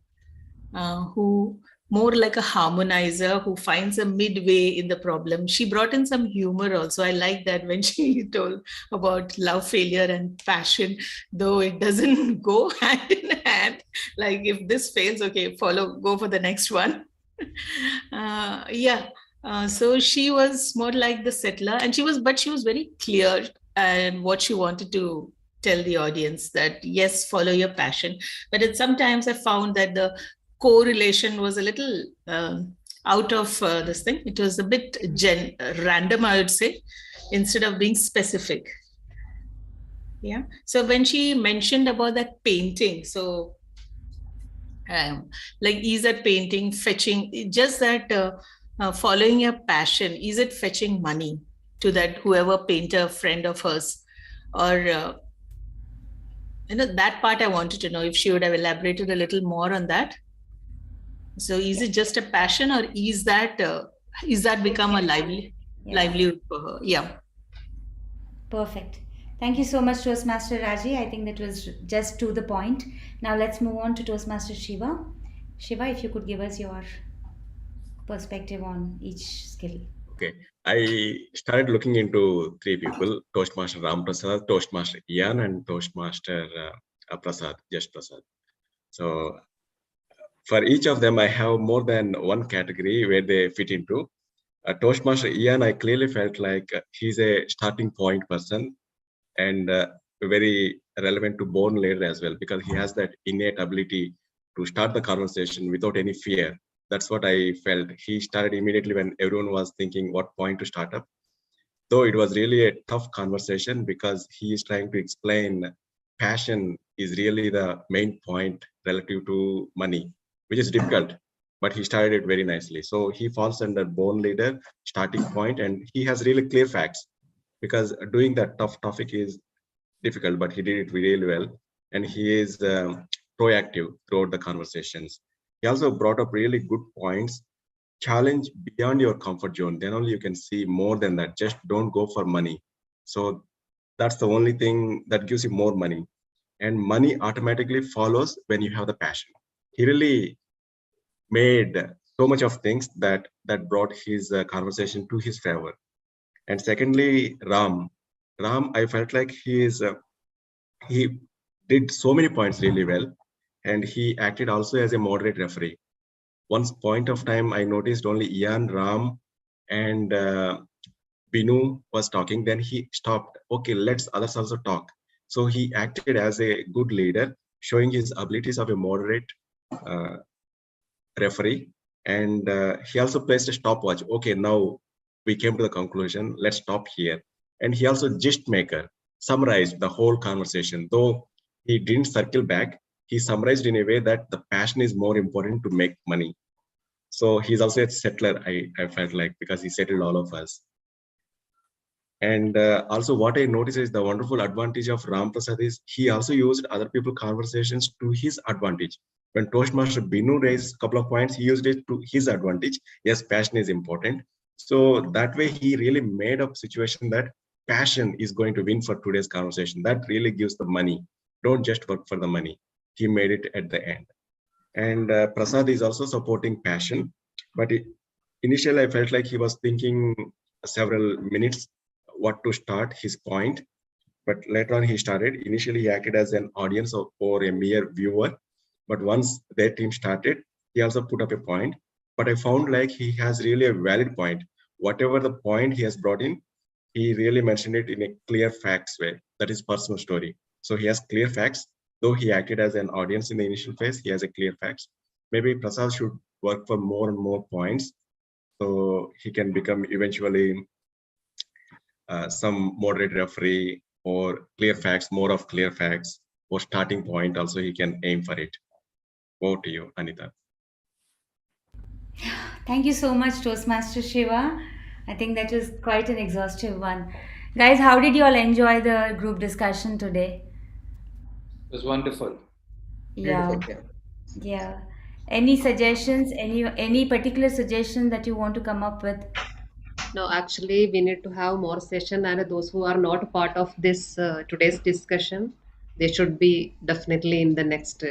who more like a harmonizer, who finds a midway in the problem. She brought in some humor also. I like that when she told about love failure and passion, though it doesn't go hand in hand. Like if this fails, okay, go for the next one. So she was more like the settler, and she was very clear and what she wanted to tell the audience, that yes, follow your passion. But sometimes I found that the correlation was a little out of this thing. It was a bit random, I would say, instead of being specific. Yeah. So when she mentioned about that painting, so like, is that painting fetching, just that following your passion, is it fetching money to that whoever painter friend of hers or that part I wanted to know if she would have elaborated a little more on that. So is it just a passion, or is that become a livelihood for her? Yeah. Perfect. Thank you so much, Toastmaster Raji. I think that was just to the point. Now let's move on to Toastmaster Shiva. Shiva, if you could give us your perspective on each skill. Okay, I started looking into three people: Toastmaster Ram Prasad, Toastmaster Ian, and Toastmaster Prasad, Just Prasad. So for each of them, I have more than one category where they fit into. Toastmaster Ian, I clearly felt like he's a starting point person and very relevant to born leader as well, because he has that innate ability to start the conversation without any fear. That's what I felt. He started immediately when everyone was thinking what point to start up. Though it was really a tough conversation because he is trying to explain passion is really the main point relative to money, which is difficult, but he started it very nicely. So he falls under born leader, starting point, and he has really clear facts, because doing that tough topic is difficult, but he did it really well. And he is proactive throughout the conversations. He also brought up really good points. Challenge beyond your comfort zone, then only you can see more than that. Just don't go for money. So that's the only thing that gives you more money, and money automatically follows when you have the passion. He really made so much of things that brought his conversation to his favor. And secondly, Ram, I felt like he did so many points really well, and he acted also as a moderate referee. Once point of time, I noticed only Ian, Ram, and Binu was talking. Then he stopped. Okay, let's others also talk. So he acted as a good leader, showing his abilities of a moderate referee. And he also placed a stopwatch. Okay, now we came to the conclusion. Let's stop here. And he also gist maker, summarized the whole conversation. Though he didn't circle back, he summarized in a way that the passion is more important to make money. So he's also a settler, I felt like, because he settled all of us. And also what I noticed is the wonderful advantage of Ram Prasad is he also used other people's conversations to his advantage. When Toastmaster Binu raised a couple of points, he used it to his advantage. Yes, passion is important. So that way he really made up situation that passion is going to win for today's conversation. That really gives the money. Don't just work for the money. He made it at the end. And Prasad is also supporting passion. But initially I felt like he was thinking several minutes what to start his point. But later on he started. Initially he acted as an audience or a mere viewer. But once their team started, he also put up a point. But I found like he has really a valid point. Whatever the point he has brought in, he really mentioned it in a clear facts way. That is personal story. So he has clear facts. Though he acted as an audience in the initial phase, he has a clear facts. Maybe Prasad should work for more and more points, so he can become eventually some moderate referee, or clear facts, more of clear facts, or starting point. Also, he can aim for it. Over to you, Anita. Thank you so much, Toastmaster Shiva. I think that was quite an exhaustive one. Guys, how did you all enjoy the group discussion today? It was wonderful. Yeah. Yeah. Any suggestions? Any particular suggestion that you want to come up with? No, actually, we need to have more session, and those who are not part of this today's discussion, they should be definitely in the next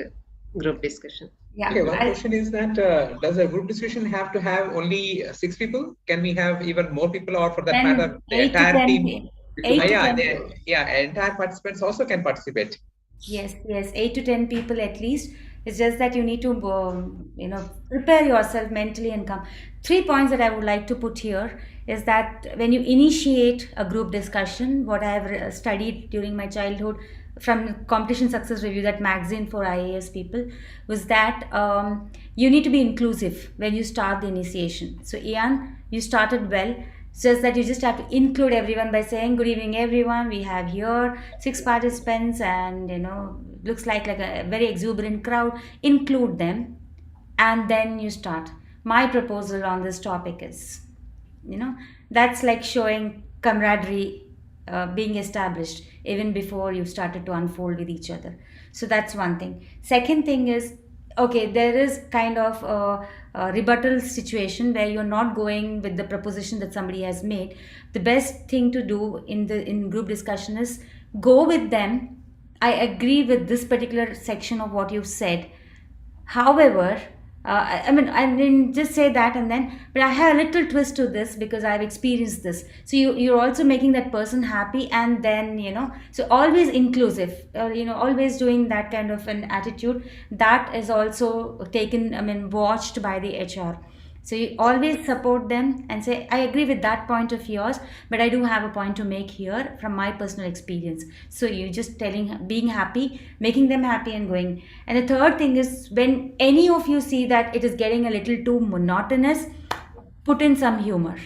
group discussion. Yeah. Okay, one question is that does a group discussion have to have only 6 people? Can we have even more people, or for that matter, the entire team? Entire participants also can participate. Yes, 8 to 10 people at least. It's just that you need to, prepare yourself mentally and come. 3 points that I would like to put here is that when you initiate a group discussion, what I have studied during my childhood from Competition Success Review, that magazine for IAS people, was that you need to be inclusive when you start the initiation. So Ian, you started well. It's just that you just have to include everyone by saying, good evening everyone, we have here 6 participants, and looks like a very exuberant crowd. Include them, and then you start. My proposal on this topic is, that's like showing camaraderie being established even before you started to unfold with each other. So that's one thing. Second thing is, okay, there is kind of a rebuttal situation where you're not going with the proposition that somebody has made. The best thing to do in group discussion is go with them. I agree with this particular section of what you've said. However, I didn't just say that and then, but I have a little twist to this because I've experienced this. So you're also making that person happy, and then, so always inclusive, always doing that kind of an attitude. That is also taken, watched by the HR. So you always support them and say, I agree with that point of yours, but I do have a point to make here from my personal experience. So you just being happy, making them happy and going. And the third thing is, when any of you see that it is getting a little too monotonous, put in some humor.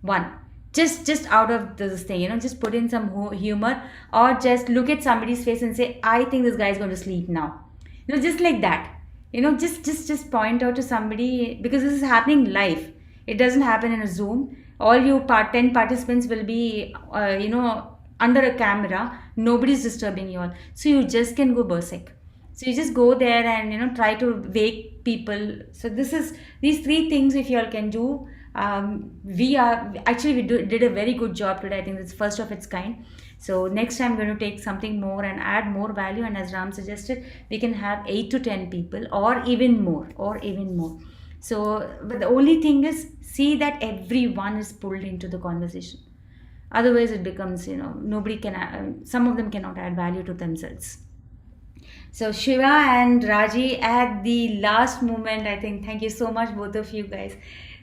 One, just out of this thing, just put in some humor, or just look at somebody's face and say, I think this guy is going to sleep now. Just like that. Just point out to somebody, because this is happening live. It doesn't happen in a Zoom. All you 10 participants will be, under a camera. Nobody's disturbing you all. So you just can go berserk. So you just go there and, try to wake people. So these three things, if you all can do, we did a very good job today. I think it's first of its kind. So next time we're going to take something more and add more value. And as Ram suggested, we can have 8 to 10 people or even more. So, but the only thing is, see that everyone is pulled into the conversation. Otherwise it becomes, nobody can, some of them cannot add value to themselves. So Shiva and Raji, at the last moment, I think, thank you so much, both of you guys.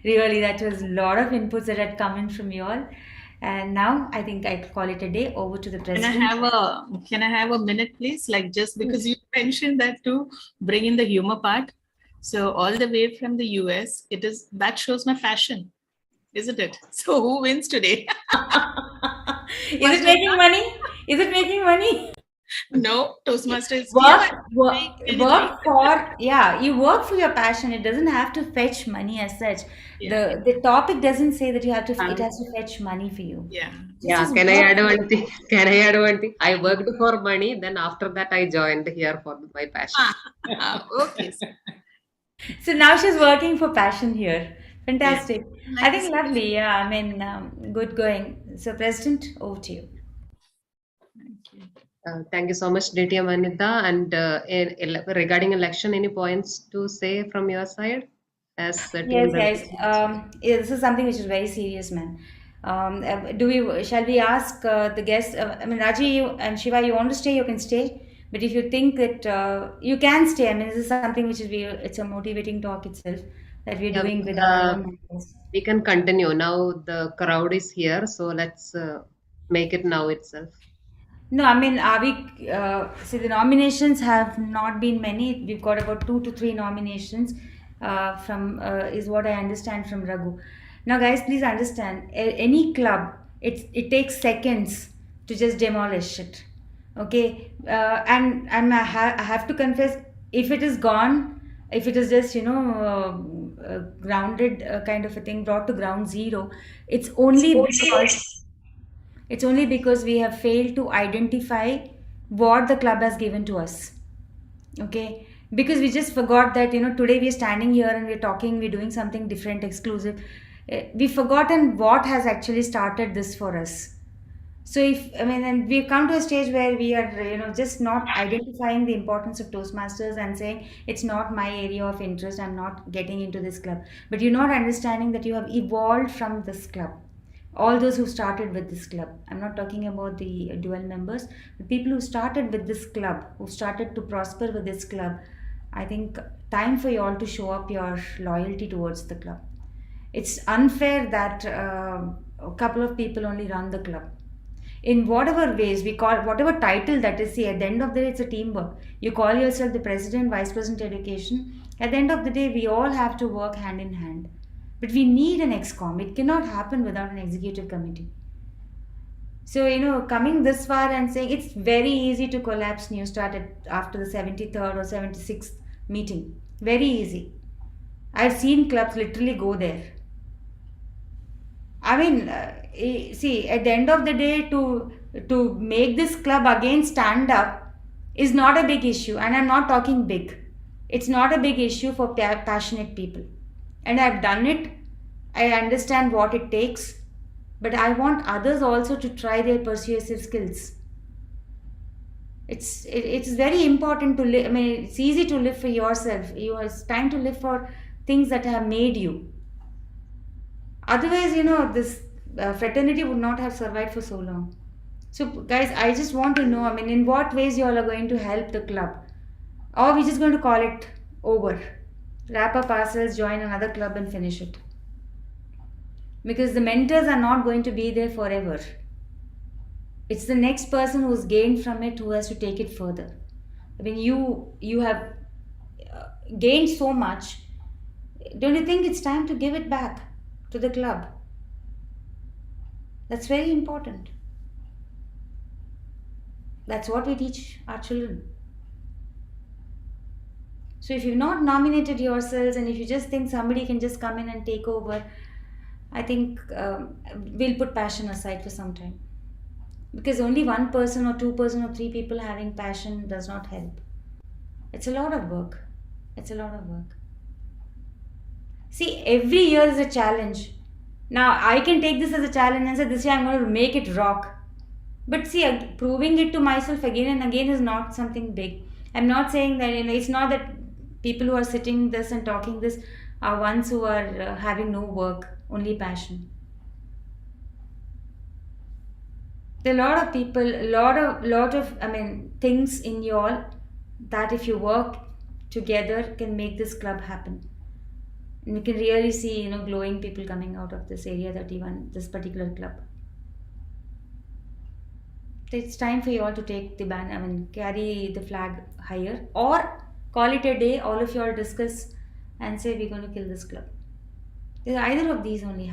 Really, that was a lot of inputs that had come in from you all. And now I think I call it a day. Over to the president. Can I have a minute, please? Like, just because you mentioned that to bring in the humor part. So all the way from the US, that shows my passion, isn't it? So who wins today? Is it making money? Is it making money? No, Toastmasters. Work for, you work for your passion. It doesn't have to fetch money as such. Yeah. The topic doesn't say that you have to. It has to fetch money for you. Yeah. Can I add one thing? I worked for money. Then after that, I joined here for my passion. Okay. So now she's working for passion here. Fantastic. Yeah. I think lovely. Yeah. Good going. So, President, over to you. Thank you so much, DTM Anita. And regarding election, any points to say from your side? Yes, guys. This is something which is very serious, man. Shall we ask the guests? Raji and Shiva, you want to stay, you can stay. But if you think that you can stay, this is something which is it's a motivating talk itself that we're doing with our members. We can continue now. The crowd is here, so let's make it now itself. No, see, the nominations have not been many. We've got about 2 to 3 nominations is what I understand from Raghu. Now, guys, please understand, any club, it takes seconds to just demolish it. Okay, and I have to confess, if it is gone, if it is just grounded kind of a thing, brought to ground zero, it's only because we have failed to identify what the club has given to us. Okay, because we just forgot that today we're standing here and we're talking, we're doing something different, exclusive. We've forgotten what has actually started this for us. So and we've come to a stage where we are just not identifying the importance of Toastmasters and saying it's not my area of interest, I'm not getting into this club. But you're not understanding that you have evolved from this club. All those who started with this club, I'm not talking about the dual members, the people who started with this club, who started to prosper with this club. I think time for you all to show up your loyalty towards the club. It's unfair that a couple of people only run the club. In whatever ways we call, whatever title that is, see, at the end of the day, it's a teamwork. You call yourself the president, vice president education. At the end of the day, we all have to work hand in hand. But we need an ExCom. It cannot happen without an executive committee. So, coming this far and saying it's very easy to collapse Newstart after the 73rd or 76th meeting. Very easy. I've seen clubs literally go there. I mean, see, at the end of the day, to make this club again stand up is not a big issue, and I'm not talking big. It's not a big issue for passionate people, and I've done it. I understand what it takes, but I want others also to try their persuasive skills. It's very important to live. I mean, it's easy to live for yourself. It's time to live for things that have made you. Otherwise, this fraternity would not have survived for so long. So, guys, I just want to know, I mean, in what ways you all are going to help the club? Or we're just going to call it over. Wrap up ourselves, join another club and finish it. Because the mentors are not going to be there forever. It's the next person who's gained from it who has to take it further. I mean, you have gained so much. Don't you think it's time to give it back to the club? That's very important. That's what we teach our children. So if you've not nominated yourselves, and if you just think somebody can just come in and take over, I think we'll put passion aside for some time. Because only one person or 2 person or 3 people having passion does not help. It's a lot of work. It's a lot of work. See, every year is a challenge. Now, I can take this as a challenge and say, this year I'm going to make it rock. But see, proving it to myself again and again is not something big. I'm not saying that, it's not that people who are sitting this and talking this are ones who are having no work, only passion. There are a lot of people, lot of things in you all that if you work together can make this club happen. And you can really see, glowing people coming out of this area 31, this particular club. It's time for you all to take the carry the flag higher, or call it a day. All of you all discuss and say we're going to kill this club. Either of these only